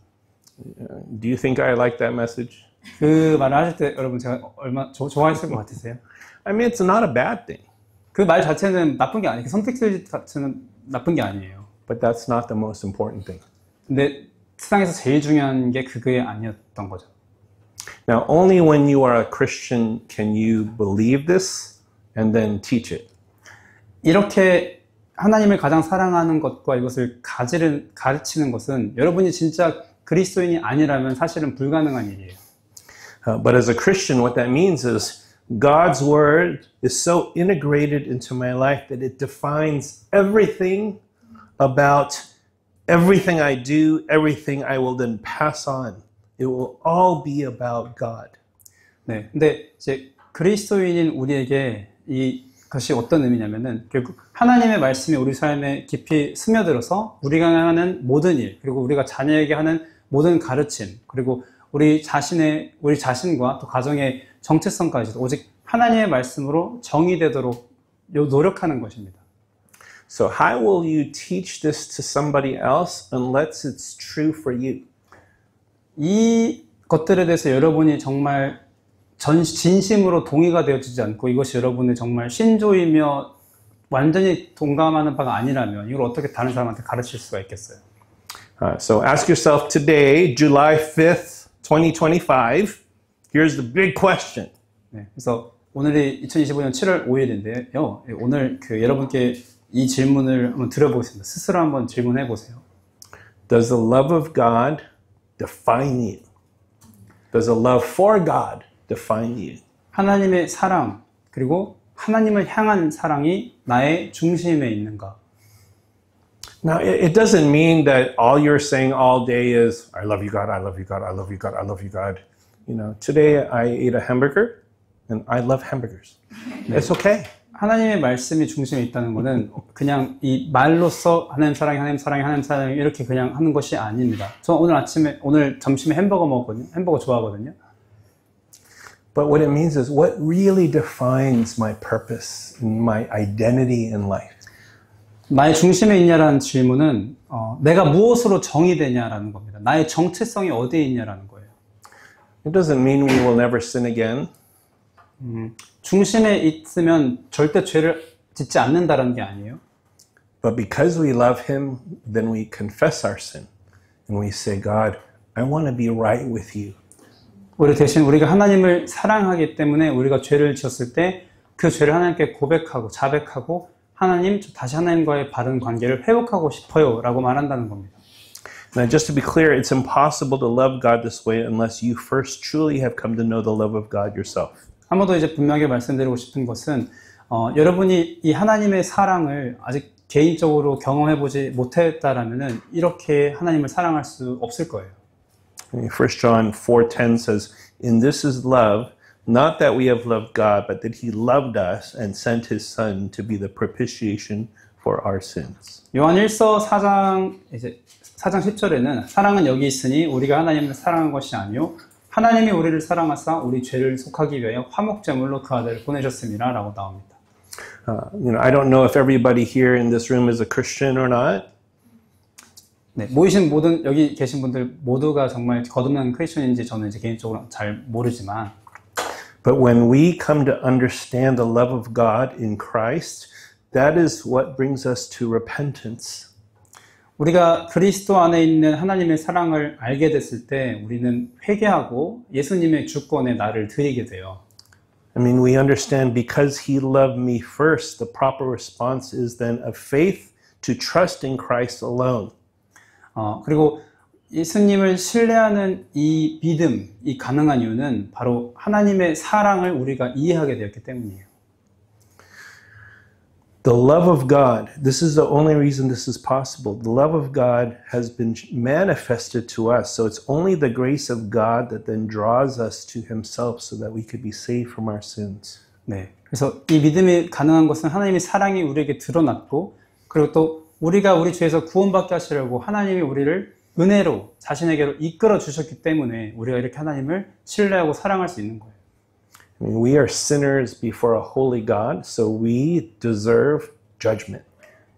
Do you think I like that message? 그 말을 하실 때 여러분 제가 얼마 좋아했을 것 같으세요? I mean, it's not a bad thing. 그 말 자체는 나쁜 게 아니에요. 선택지 자체는 나쁜 게 아니에요. But that's not the most important thing. 근데 세상에서 제일 중요한 게 그게 아니었던 거죠. Now, only when you are a Christian can you believe this and then teach it. 이렇게 하나님을 가장 사랑하는 것과 이것을 가르치는 것은 여러분이 진짜 그리스도인이 아니라면 사실은 불가능한 일이에요. But as a Christian, what that means is God's word is so integrated into my life that it defines everything about everything I do, everything I will then pass on. It will all be about God. 네, 근데 이제 그리스도인인 우리에게 이것이 어떤 의미냐면은 결국 하나님의 말씀이 우리 삶에 깊이 스며들어서 우리가 하는 모든 일, 그리고 우리가 자녀에게 하는 모든 가르침, 그리고 우리 자신과 또 가정의 정체성까지도 오직 하나님의 말씀으로 정의되도록 노력하는 것입니다. So how will you teach this to somebody else unless it's true for you? 이 것들에 대해서 여러분이 정말 진심으로 동의가 되어지지 않고 이것이 여러분의 정말 신조이며 완전히 동감하는 바가 아니라면 이걸 어떻게 다른 사람한테 가르칠 수가 있겠어요? So ask yourself today, July 5th, 2025, here's the big question. 네, 그래서 오늘이 2025년 7월 5일인데요. 오늘 여러분께 이 질문을 한번 드려보겠습니다. 스스로 한번 질문해 보세요. Does the love of God define you? Does the love for God define you? 하나님의 사랑 그리고 하나님을 향한 사랑이 나의 중심에 있는가? Now, it doesn't mean that all you're saying all day is, I love you, God, I love you, God, I love you, God, I love you, God. Today I ate a hamburger, and I love hamburgers. It's okay. 하나님의 말씀이 중심에 있다는 것은 그냥 이 말로써 하나님 사랑해, 하나님 사랑해, 하나님 사랑해 이렇게 그냥 하는 것이 아닙니다. 저 오늘 점심에 햄버거 먹었거든요. 햄버거 좋아하거든요. But what it means is what really defines my purpose and my identity in life. 나의 중심에 있냐라는 질문은 내가 무엇으로 정의 되냐라는 겁니다. 나의 정체성이 어디에 있냐라는 거예요. It doesn't mean we will never sin again. 중심에 있으면 절대 죄를 짓지 않는다라는 게 아니에요. But because we love him, then we confess our sin. And we say, God, I want to be right with you. 우리 대신 우리가 하나님을 사랑하기 때문에 우리가 죄를 지었을 때 그 죄를 하나님께 고백하고 자백하고 하나님, 다시 하나님과의 바른 관계를 회복하고 싶어요 라고 말한다는 겁니다. Now, just to be clear, it's impossible to love God this way unless you first truly have come to know the love of God yourself. 한 번 더 이제 분명하게 말씀드리고 싶은 것은 여러분이 이 하나님의 사랑을 아직 개인적으로 경험해보지 못했다라면은 이렇게 하나님을 사랑할 수 없을 거예요. 1 John 4:10 says, "In this is love, not that we have loved God, but that He loved us and sent His Son to be the propitiation for our sins." 요한 1서 4장 10절에는 사랑은 여기 있으니 우리가 하나님을 사랑한 것이 아니요 하나님이 우리를 사랑하사 우리 죄를 속하기 위하여 화목제물로 그 아들을 보내셨음이라라고 나옵니다. I don't know if everybody here in this room is a Christian or not. 네, 모이신 모든 여기 계신 분들 모두가 정말 거듭난 크리스천인지 저는 이제 개인적으로 잘 모르지만 But when we come to understand the love of God in Christ, that is what brings us to repentance. 우리가 그리스도 안에 있는 하나님의 사랑을 알게 됐을 때 우리는 회개하고 예수님의 주권에 나를 드리게 돼요. I mean, we understand because He loved me first, the proper response is then of faith to trust in Christ alone. 그리고 예수님을 신뢰하는 이 믿음, 이 가능한 이유는 바로 하나님의 사랑을 우리가 이해하게 되었기 때문이에요. The love of God, this is the only reason this is possible. The love of God has been manifested to us. So it's only the grace of God that then draws us to Himself so that we could be saved from our sins. 네. 그래서 이 믿음이 가능한 것은 하나님의 사랑이 우리에게 드러났고, 그리고 또 우리가 우리 죄에서 구원받게 하시려고 하나님이 우리를 은혜로 자신에게로 이끌어 주셨기 때문에 우리가 이렇게 하나님을 신뢰하고 사랑할 수 있는 거예요. I mean, we are sinners before a holy God, so we deserve judgment.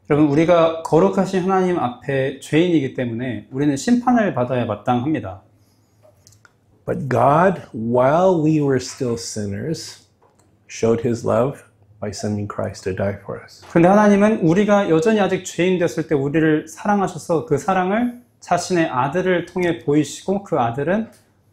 여러분, 우리가 거룩하신 하나님 앞에 죄인이기 때문에 우리는 심판을 받아야 마땅합니다. But God, while we were still sinners, showed His love by sending Christ to die for us. 그런데 하나님은 우리가 여전히 아직 죄인 됐을 때 우리를 사랑하셔서 그 사랑을 자신의 아들을 통해 보이시고 그 아들은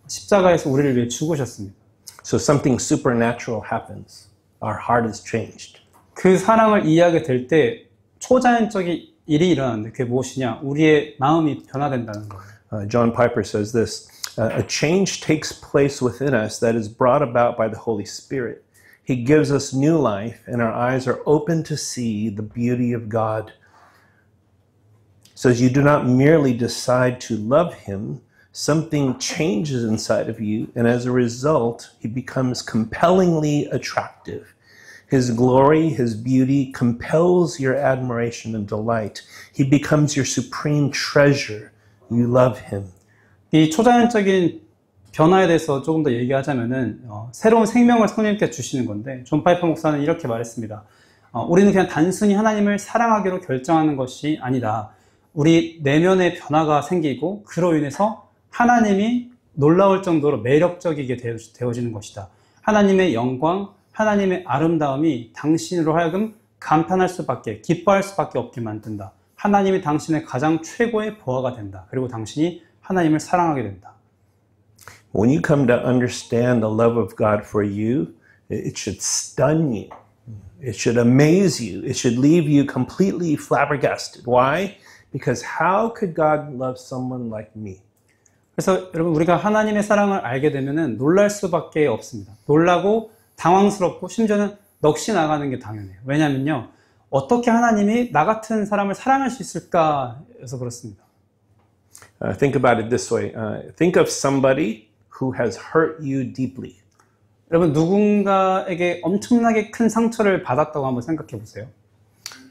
십자가에서 우리를 위해 죽으셨습니다. So something supernatural happens. Our heart is changed. 그 사랑을 이해하게 될 때 초자연적인 일이 일어나는데 그게 무엇이냐? 우리의 마음이 변화된다는 거예요. John Piper says this, a change takes place within us that is brought about by the Holy Spirit. He gives us new life and our eyes are open to see the beauty of God. Says you do not merely decide to love Him, something changes inside of you, and as a result, He becomes compellingly attractive. His glory, His beauty compels your admiration and delight. He becomes your supreme treasure. You love Him. 이 초자연적인 변화에 대해서 조금 더 얘기하자면은 새로운 생명을 성령님께 주시는 건데 존 파이퍼 목사는 이렇게 말했습니다. 우리는 그냥 단순히 하나님을 사랑하기로 결정하는 것이 아니다. 우리 내면의 변화가 생기고 그로 인해서 하나님이 놀라울 정도로 매력적이게 되어지는 것이다. 하나님의 영광, 하나님의 아름다움이 당신으로 하여금 감탄할 수밖에, 기뻐할 수밖에 없게 만든다. 하나님이 당신의 가장 최고의 보아가 된다. 그리고 당신이 하나님을 사랑하게 된다. When you come to understand the love of God for you, it should stun you. It should amaze you. It should leave you completely flabbergasted. Why? Because how could God love someone like me? 그래서 여러분 우리가 하나님의 사랑을 알게 되면은 놀랄 수밖에 없습니다. 놀라고 당황스럽고 심지어는 넋이 나가는 게 당연해요. 왜냐면요. 어떻게 하나님이 나 같은 사람을 사랑할 수 있을까 해서 그렇습니다. Think about it this way. Think of somebody who has hurt you deeply. 여러분 누군가에게 엄청나게 큰 상처를 받았다고 한번 생각해 보세요.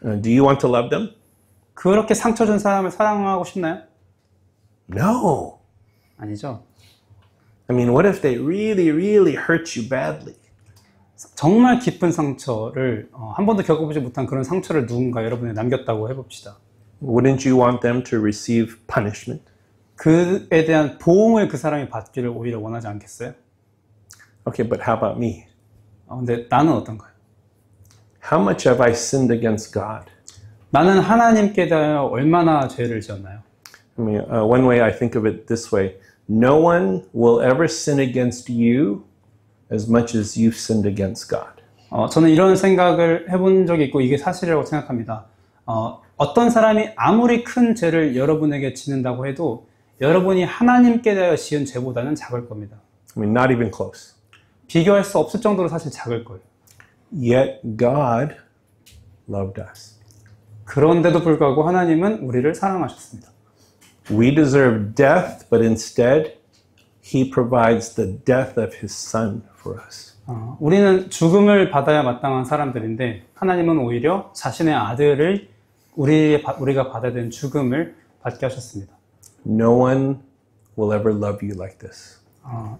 Do you want to love them? 그렇게 상처 준 사람을 사랑하고 싶나요? No. 아니죠. I mean, what if they really, really hurt you badly? 정말 깊은 상처를 한 번도 겪어보지 못한 그런 상처를 누군가 여러분에 남겼다고 해봅시다. Wouldn't you want them to receive punishment? 그에 대한 보응을 그 사람이 받기를 오히려 원하지 않겠어요? Okay, but how about me? 근데 나는 어떤가요? How much have I sinned against God? 나는 하나님께 대하여 얼마나 죄를 지었나요? I mean, one way I think of it this way: no one will ever sin against you as much as you've sinned against God. 저는 이런 생각을 해본 적이 있고 이게 사실이라고 생각합니다. 어떤 사람이 아무리 큰 죄를 여러분에게 짓는다고 해도 여러분이 하나님께 대하여 지은 죄보다는 작을 겁니다. I mean, not even close. 비교할 수 없을 정도로 사실 작을 거예요. Yet God loved us. 그런데도 불구하고 하나님은 우리를 사랑하셨습니다. We deserve death, but instead, He provides the death of His Son for us. 우리는 죽음을 받아야 마땅한 사람들인데 하나님은 오히려 자신의 아들을 우리가 받아야 되는 죽음을 받게 하셨습니다. No one will ever love you like this,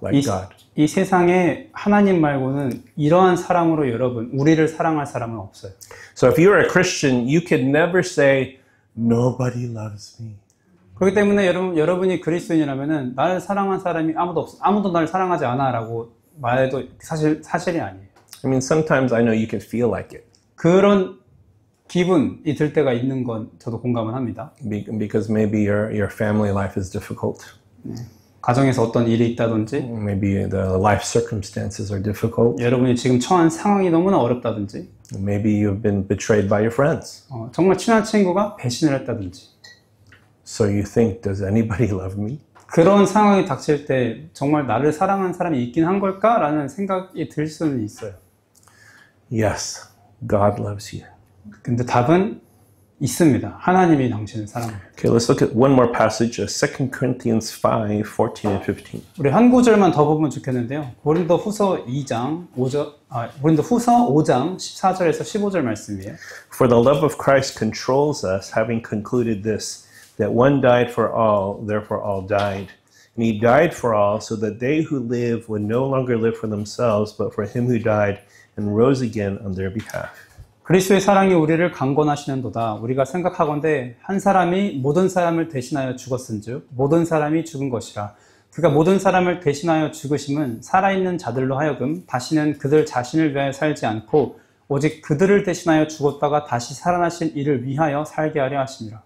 like God. 이 세상에 하나님 말고는 이러한 사랑으로 여러분, 우리를 사랑할 사람은 없어요. So if you're a Christian, you could never say, nobody loves me. 그렇기 때문에 여러분이 그리스도인이라면은 나를 사랑한 사람이 아무도 없어, 아무도 나를 사랑하지 않아라고 말해도 사실이 아니에요. I mean, sometimes I know you can feel like it. 그런 기분이 들 때가 있는 건 저도 공감을 합니다. Because maybe your family life is difficult. 가정에서 어떤 일이 있다든지, Maybe the life circumstances are difficult. 여러분이 지금 처한 상황이 너무나 어렵다든지, Maybe you've been betrayed by your friends. 정말 친한 친구가 배신을 했다든지. So you think, does anybody love me? 그런 상황이 닥칠 때 정말 나를 사랑하는 사람이 있긴 한 걸까라는 생각이 들 수는 있어요. Yes, God loves you. 근데 답은 있습니다. 하나님이 당신을 사랑합니다. Okay, let's look at one more passage, 2 Corinthians 5, 14 and 15. 우리 한 구절만 더 보면 좋겠는데요. 고린도후서 5장 14절에서 15절 말씀이에요. For the love of Christ controls us, having concluded this, that one died for all, therefore all died. And he died for all, so that they who live would no longer live for themselves, but for him who died and rose again on their behalf. 그리스도의 사랑이 우리를 강권하시는도다. 우리가 생각하건대 한 사람이 모든 사람을 대신하여 죽었은즉 모든 사람이 죽은 것이라. 그가 모든 사람을 대신하여 죽으심은 살아있는 자들로 하여금 다시는 그들 자신을 위하여 살지 않고 오직 그들을 대신하여 죽었다가 다시 살아나신 이를 위하여 살게 하려 하심이라.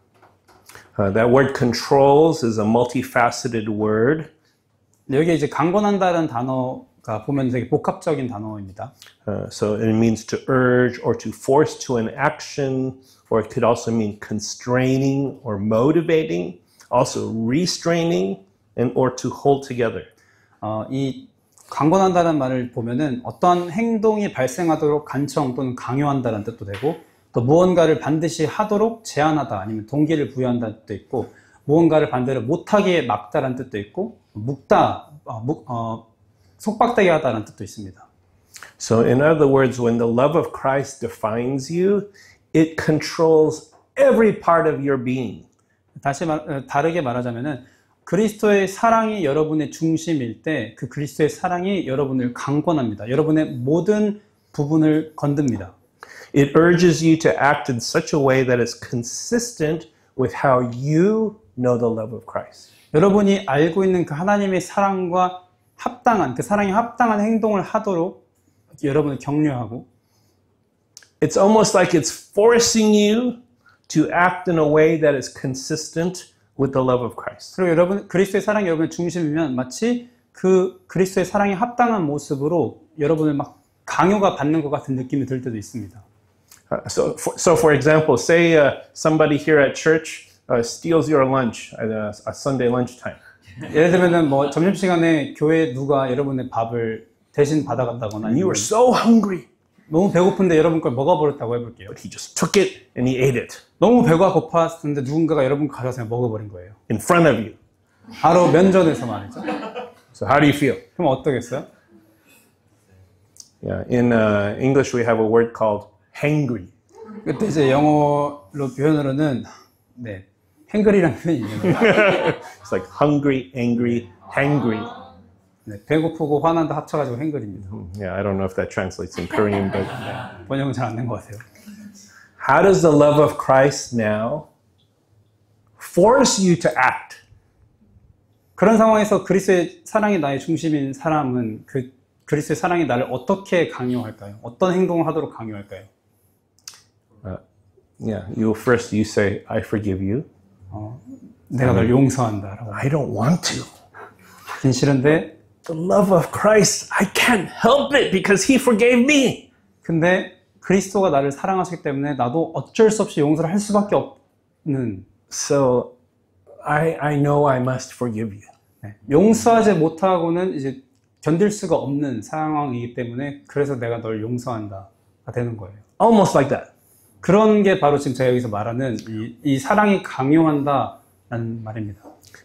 That word controls is a multifaceted word. 여기에 이제 강권한다는 단어가 보면 되게 복합적인 단어입니다. So it means to urge or to force to an action, or it could also mean constraining or motivating, also restraining, and or to hold together. 이 강권한다는 말을 보면은 어떤 행동이 발생하도록 간청 또는 강요한다는 뜻도 되고 또 무언가를 반드시 하도록 제한하다 아니면 동기를 부여한다는 뜻도 있고 무언가를 반대로 못하게 막다라는 뜻도 있고 묶다, 속박되게 하다라는 뜻도 있습니다. So in other words, when the love of Christ defines you, it controls every part of your being. 다르게 말하자면은 그리스도의 사랑이 여러분의 중심일 때 그 그리스도의 사랑이 여러분을 강권합니다. 여러분의 모든 부분을 건듭니다. It urges you to act in such a way that is consistent with how you know the love of Christ. 여러분이 알고 있는 그 하나님의 사랑과 합당한 그 사랑에 합당한 행동을 하도록 여러분을 격려하고 It's almost like it's forcing you to act in a way that is consistent with the love of Christ. 그리고 여러분 그리스도의 사랑이 여러분의 중심이면 마치 그 그리스도의 사랑에 합당한 모습으로 여러분을 막 강요가 받는 것 같은 느낌이 들 때도 있습니다. So for example, say somebody here at church steals your lunch at a Sunday lunchtime. 예를 들면은 뭐 점심시간에 교회 누가 여러분의 밥을 대신 받아갔다거나 And you were so hungry, 너무 배고픈데 여러분 걸 먹어버렸다고 해볼게요. but he just took it and he ate it 너무 배가 고팠는데 누군가가 여러분 가져서 먹어버린 거예요. in front of you. 바로 면전에서 말이죠. So how do you feel? 그럼 어떠겠어요? Yeah, in English we have a word called hangry. 그때 이제 영어로 표현으로는 행그리라는 표현이 있는데 It's like hungry, angry, hangry. 네, 배고프고 화난다 합쳐가지고 행글입니다. Yeah, I don't know if that translates in Korean, but 번역은 잘 안 된 것 같아요. how does the love of Christ now force you to act? 그런 상황에서 그리스도의 사랑이 나의 중심인 사람은 그 그리스도의 사랑이 나를 어떻게 강요할까요? 어떤 행동을 하도록 강요할까요? Yeah, you say, I forgive you. 내가 널 용서한다라고. I don't want to. 하긴 싫은데 The love of Christ, I can't help it because he forgave me. 근데 그리스도가 나를 사랑하시기 때문에 나도 어쩔 수 없이 용서를 할 수밖에 없는. So I know I must forgive you. 네, 용서하지 못하고는 이제 견딜 수가 없는 상황이기 때문에 그래서 내가 널 용서한다가 되는 거예요. Almost like that. 그런 게 바로 지금 제가 여기서 말하는 이 사랑이 강요한다라는 말입니다.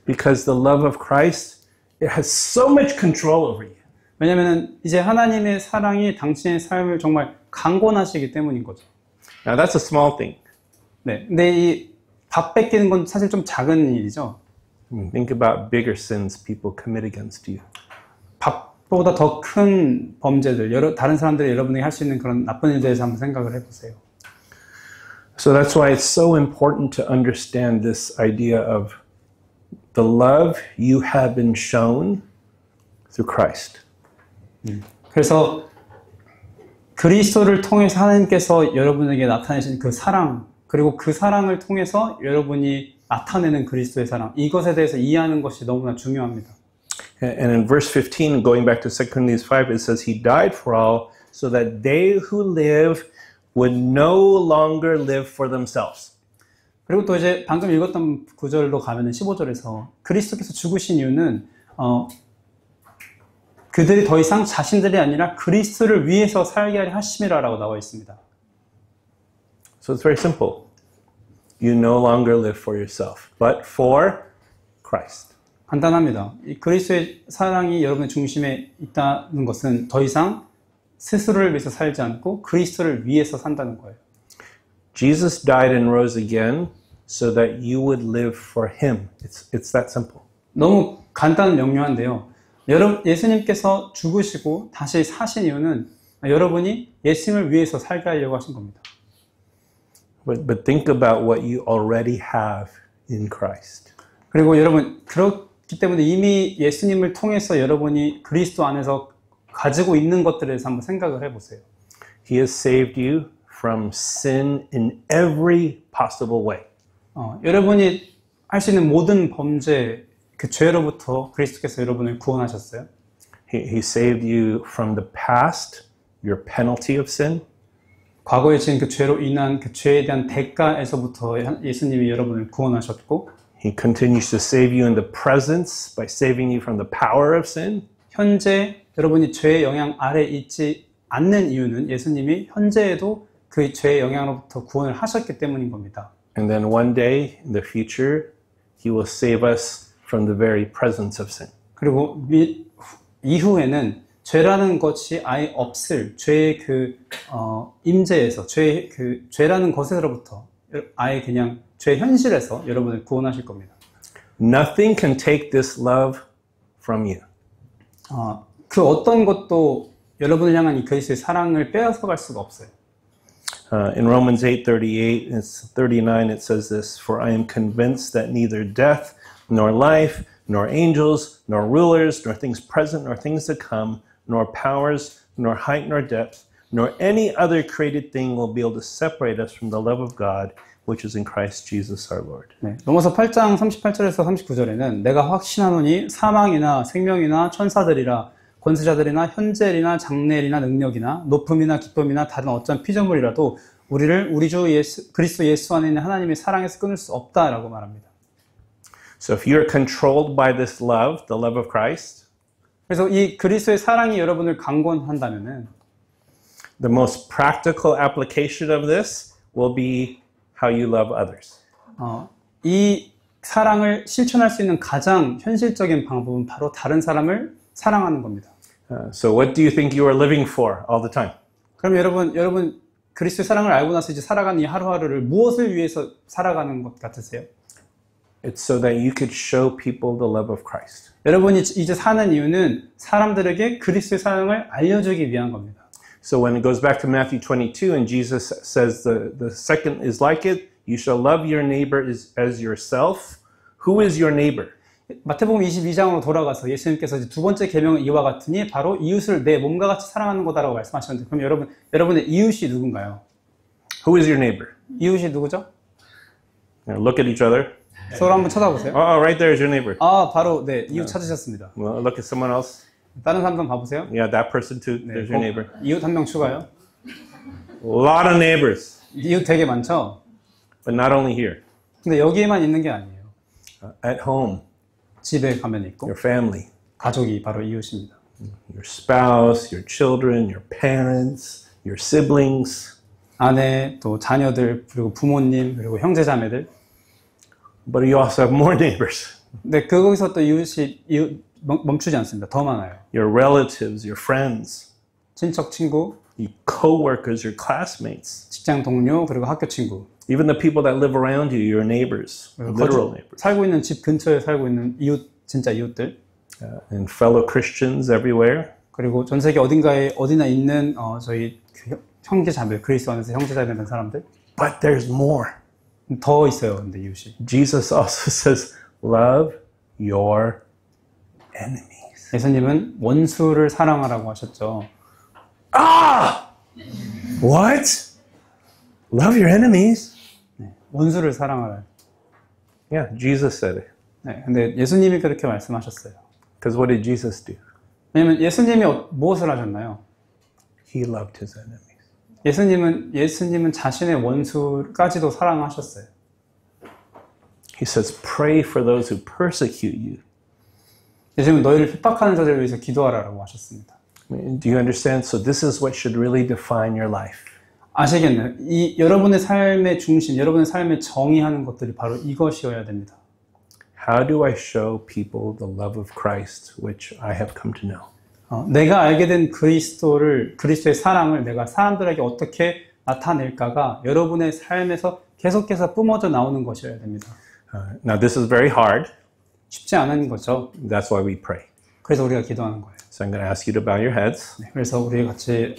Because the love of Christ, it has so much control over you. 왜냐하면 이제 하나님의 사랑이 당신의 삶을 정말 강권하시기 때문인 거죠. Now that's a small thing. 네, 근데 이 밥 뺏기는 건 사실 좀 작은 일이죠. Think about bigger sins people commit against you. 밥보다 더 큰 범죄들, 다른 사람들이 여러분에게 할 수 있는 그런 나쁜 일들에 대해서 한번 생각을 해보세요. So that's why it's so important to understand this idea of the love you have been shown through Christ. 그래서 그리스도를 통해서 하나님께서 여러분에게 나타내신 그 사랑, 그리고 그 사랑을 통해서 여러분이 나타내는 그리스도의 사랑, 이것에 대해서 이해하는 것이 너무나 중요합니다. And in verse 15, going back to 2 Corinthians 5, it says, He died for all so that they who live would no longer live for themselves. 그리고 또 이제 방금 읽었던 구절로 가면은 15절에서 그리스도께서 죽으신 이유는 그들이 더 이상 자신들이 아니라 그리스도를 위해서 살게 하려 하심이라라고 나와 있습니다. So it's very simple. You no longer live for yourself, but for Christ. 간단합니다. 이 그리스도의 사랑이 여러분의 중심에 있다는 것은 더 이상 스스로를 위해서 살지 않고 그리스도를 위해서 산다는 거예요. Jesus died and rose again so that you would live for Him. It's that simple. 너무 간단 명료한데요. 예수님께서 죽으시고 다시 사신 이유는 여러분이 예수님을 위해서 살게 하려고 하신 겁니다. But think about what you already have in Christ. 그리고 여러분 그렇기 때문에 이미 예수님을 통해서 여러분이 그리스도 안에서 가지고 있는 것들에 대해서 한번 생각을 해보세요. He has saved you from sin in every possible way. 여러분이 할 수 있는 모든 범죄, 그 죄로부터 그리스도께서 여러분을 구원하셨어요. He saved you from the past, your penalty of sin. 과거에 지은 그 죄로 인한 그 죄에 대한 대가에서부터 예수님이 여러분을 구원하셨고, He continues to save you in the presence by saving you from the power of sin. 현재 여러분이 죄의 영향 아래 있지 않는 이유는 예수님이 현재에도 그 죄의 영향으로부터 구원을 하셨기 때문인 겁니다. And then one day in the future, He will save us from the very presence of sin. 그리고 이후에는 죄라는 것이 아예 없을 죄의 그 임재에서 죄라는 것에서부터 아예 그냥 죄 현실에서 여러분을 구원하실 겁니다. Nothing can take this love from you. 그 어떤 것도 여러분을 향한 이 그리스도의 사랑을 빼앗아갈 수가 없어요. In Romans 8:38 and 39, it says this: For I am convinced that neither death, nor life, nor angels, nor rulers, nor things present, nor things to come, nor powers, nor height, nor depth, nor any other created thing will be able to separate us from the love of God, which is in Christ Jesus our Lord. 네, 로마서 8장 38절에서 39절에는 내가 확신하노니 사망이나 생명이나 천사들이라 권세자들이나 현재일이나 장래일이나 능력이나 높음이나 기쁨이나 다른 어떤 피조물이라도 우리를 우리 주 그리스도 예수 안에 있는 하나님의 사랑에서 끊을 수 없다라고 말합니다. So if you're controlled by this love, the love of Christ, 그래서 이 그리스도의 사랑이 여러분을 강권한다면은 the most practical application of this will be how you love others. 이 사랑을 실천할 수 있는 가장 현실적인 방법은 바로 다른 사람을 사랑하는 겁니다. So what do you think you are living for all the time? 그럼 여러분 그리스도의 사랑을 알고 나서 이제 살아가는 이 하루하루를 무엇을 위해서 살아가는 것 같으세요? It's so that you could show people the love of Christ. 여러분이 이제 사는 이유는 사람들에게 그리스도의 사랑을 알려주기 위한 겁니다. So when it goes back to Matthew 22 and Jesus says the second is like it, you shall love your neighbor as yourself. Who is your neighbor? 마태복음 22장으로 돌아가서 예수님께서 이제 두 번째 계명은 이와 같으니 바로 이웃을 내 몸과 같이 사랑하는 거다라고 말씀하셨는데 그럼 여러분의 이웃이 누군가요? Who is your neighbor? 이웃이 누구죠? Look at each other. 서로 한번 쳐다보세요. Oh, right there is your neighbor. 아, 바로 네, 이웃 찾으셨습니다. Well, look at someone else. 다른 사람 한번 봐보세요. Yeah, that person too. 네, There's your neighbor. 이웃 한 명 추가요. A lot of neighbors, 이웃 되게 많죠? but not only here. 근데 여기에만 있는 게 아니에요. At home, 집에 가면 있고 your family, 가족이 바로 이웃입니다. your spouse, your children, your parents, your siblings. 아내, 또 자녀들, 그리고 부모님, 그리고 형제자매들. But you also have more neighbors. 근데 거기서 또 이웃이 멈추지 않습니다. 더 많아요. Your relatives, your friends, 친척, 친구, your co-workers, your classmates. 직장 동료, 그리고 학교 친구. Even the people that live around you, your neighbors, literal neighbors. 살고 있는 집 근처에 살고 있는 이웃, 진짜 이웃들. And fellow Christians everywhere. 그리고 전 세계 어디나 있는 저희 형제자매, 그리스도 안에서 형제자매 된 사람들. But there's more. 더 있어요, 근데 이웃이. Jesus also says, love your enemies. 예수님은 원수를 사랑하라고 하셨죠. What? Love your enemies? 네, 원수를 사랑하라. Yeah, Jesus said it. 네, 근데 예수님이 그렇게 말씀하셨어요. Because what did Jesus do? 왜냐면 예수님이 무엇을 하셨나요? He loved his enemies. 예수님은 자신의 원수까지도 사랑하셨어요. He says, pray for those who persecute you. 예수님은 너희를 핍박하는 자들을 위해서 기도하라고 하셨습니다. Do you understand? So this is what should really define your life. 아시겠나요? 여러분의 삶의 중심, 여러분의 삶의 정의하는 것들이 바로 이것이어야 됩니다. How do I show people the love of Christ, which I have come to know? 내가 알게 된 그리스도의 사랑을 내가 사람들에게 어떻게 나타낼까가 여러분의 삶에서 계속해서 뿜어져 나오는 것이어야 됩니다. Now this is very hard. 쉽지 않은 거죠. That's why we pray. 그래서 우리가 기도하는 거예요. So I'm going to ask you to bow your heads. 네, 그래서 우리 같이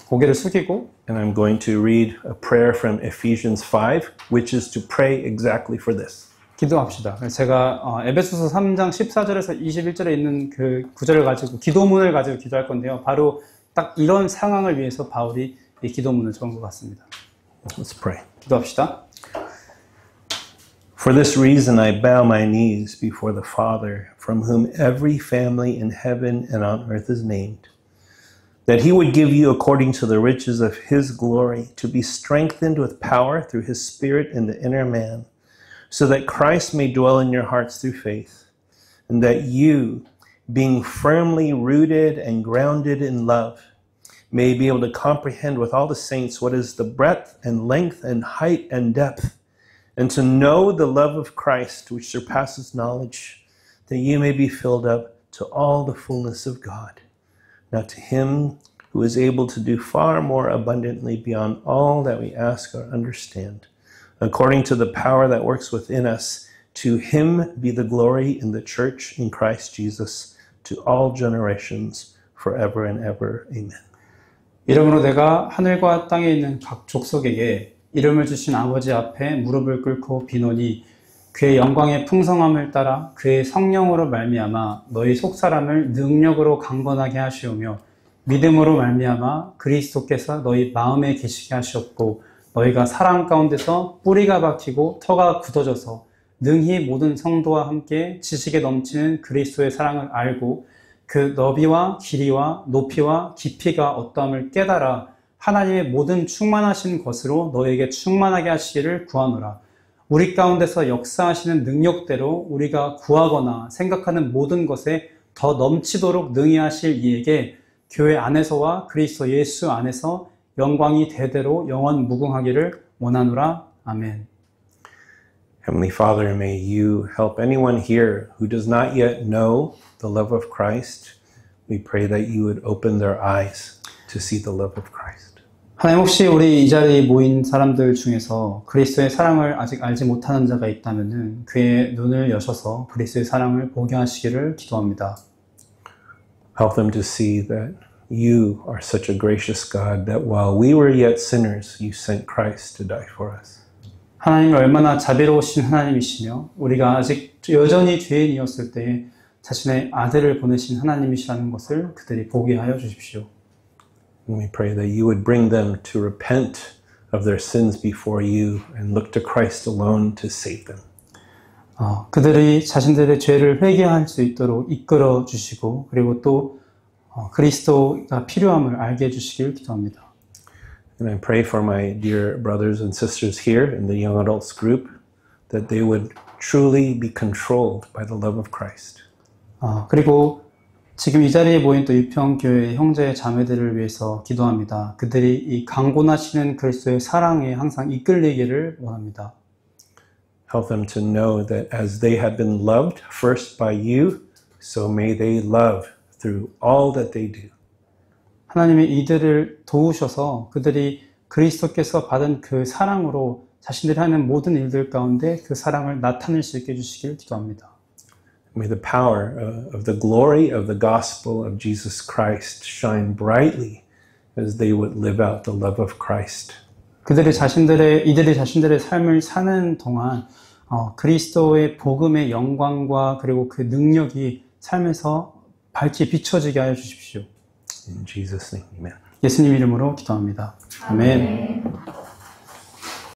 고개를 숙이고 And I'm going to read a prayer from Ephesians 5, which is to pray exactly for this. 기도합시다. 제가 에베소서 3장 14절에서 21절에 있는 그 구절을 가지고 기도문을 가지고 기도할 건데요. 바로 딱 이런 상황을 위해서 바울이 이 기도문을 적은 것 같습니다. Let's pray. 기도합시다. For this reason I bow my knees before the Father, from whom every family in heaven and on earth is named, that he would give you according to the riches of his glory to be strengthened with power through his Spirit in the inner man, so that Christ may dwell in your hearts through faith, and that you, being firmly rooted and grounded in love, may be able to comprehend with all the saints what is the breadth and length and height and depth, and to know the love of Christ which surpasses knowledge, that you may be filled up to all the fullness of God. Now to him who is able to do far more abundantly beyond all that we ask or understand, according to the power that works within us, to him be the glory in the church in Christ Jesus, to all generations, forever and ever. Amen. 이러므로 내가 하늘과 땅에 있는 각 족속에게 이름을 주신 아버지 앞에 무릎을 꿇고 비노니 그의 영광의 풍성함을 따라 그의 성령으로 말미암아 너희 속사람을 능력으로 강건하게 하시오며 믿음으로 말미암아 그리스도께서 너희 마음에 계시게 하시었고 너희가 사랑 가운데서 뿌리가 박히고 터가 굳어져서 능히 모든 성도와 함께 지식에 넘치는 그리스도의 사랑을 알고 그 너비와 길이와 높이와 깊이가 어떠함을 깨달아 하나님의 모든 충만하신 것으로 너에게 충만하게 하시기를 구하노라. 우리 가운데서 역사하시는 능력대로 우리가 구하거나 생각하는 모든 것에 더 넘치도록 능히 하실 이에게 교회 안에서와 그리스도 예수 안에서 영광이 대대로 영원 무궁하기를 원하노라. 아멘. Heavenly Father, may you help anyone here who does not yet know the love of Christ. We pray that you would open their eyes to see the love of Christ. 하나님 혹시 우리 이 자리에 모인 사람들 중에서 그리스도의 사랑을 아직 알지 못하는 자가 있다면은 그의 눈을 여셔서 그리스도의 사랑을 보게 하시기를 기도합니다. Help them to see that you are such a gracious God that while we were yet sinners, you sent Christ to die for us. 하나님이 얼마나 자비로우신 하나님이시며 우리가 아직 여전히 죄인이었을 때에 자신의 아들을 보내신 하나님이시라는 것을 그들이 보게 하여 주십시오. And we pray that you would bring them to repent of their sins before you and look to Christ alone to save them. 그들이 자신들의 죄를 회개할 수 있도록 이끌어 주시고 그리고 또 그리스도가 필요함을 알게 해주시길 기도합니다. And I pray for my dear brothers and sisters here in the young adults group that they would truly be controlled by the love of Christ. 그리고 지금 이 자리에 모인 또 유평교회 형제 자매들을 위해서 기도합니다. 그들이 이 강권하시는 그리스도의 사랑에 항상 이끌리기를 원합니다. Help them to know that as they have been loved first by you, so may they love through all that they do. 하나님이 이들을 도우셔서 그들이 그리스도께서 받은 그 사랑으로 자신들이 하는 모든 일들 가운데 그 사랑을 나타낼 수 있게 해주시길 기도합니다. May the power of the glory of the gospel of Jesus Christ shine brightly as they would live out the love of Christ. 이들이 자신들의 삶을 사는 동안 그리스도의 복음의 영광과 그리고 그 능력이 삶에서 밝게 비춰지게 하여 주십시오. In Jesus' name, amen. 예수님 이름으로 기도합니다. 아멘.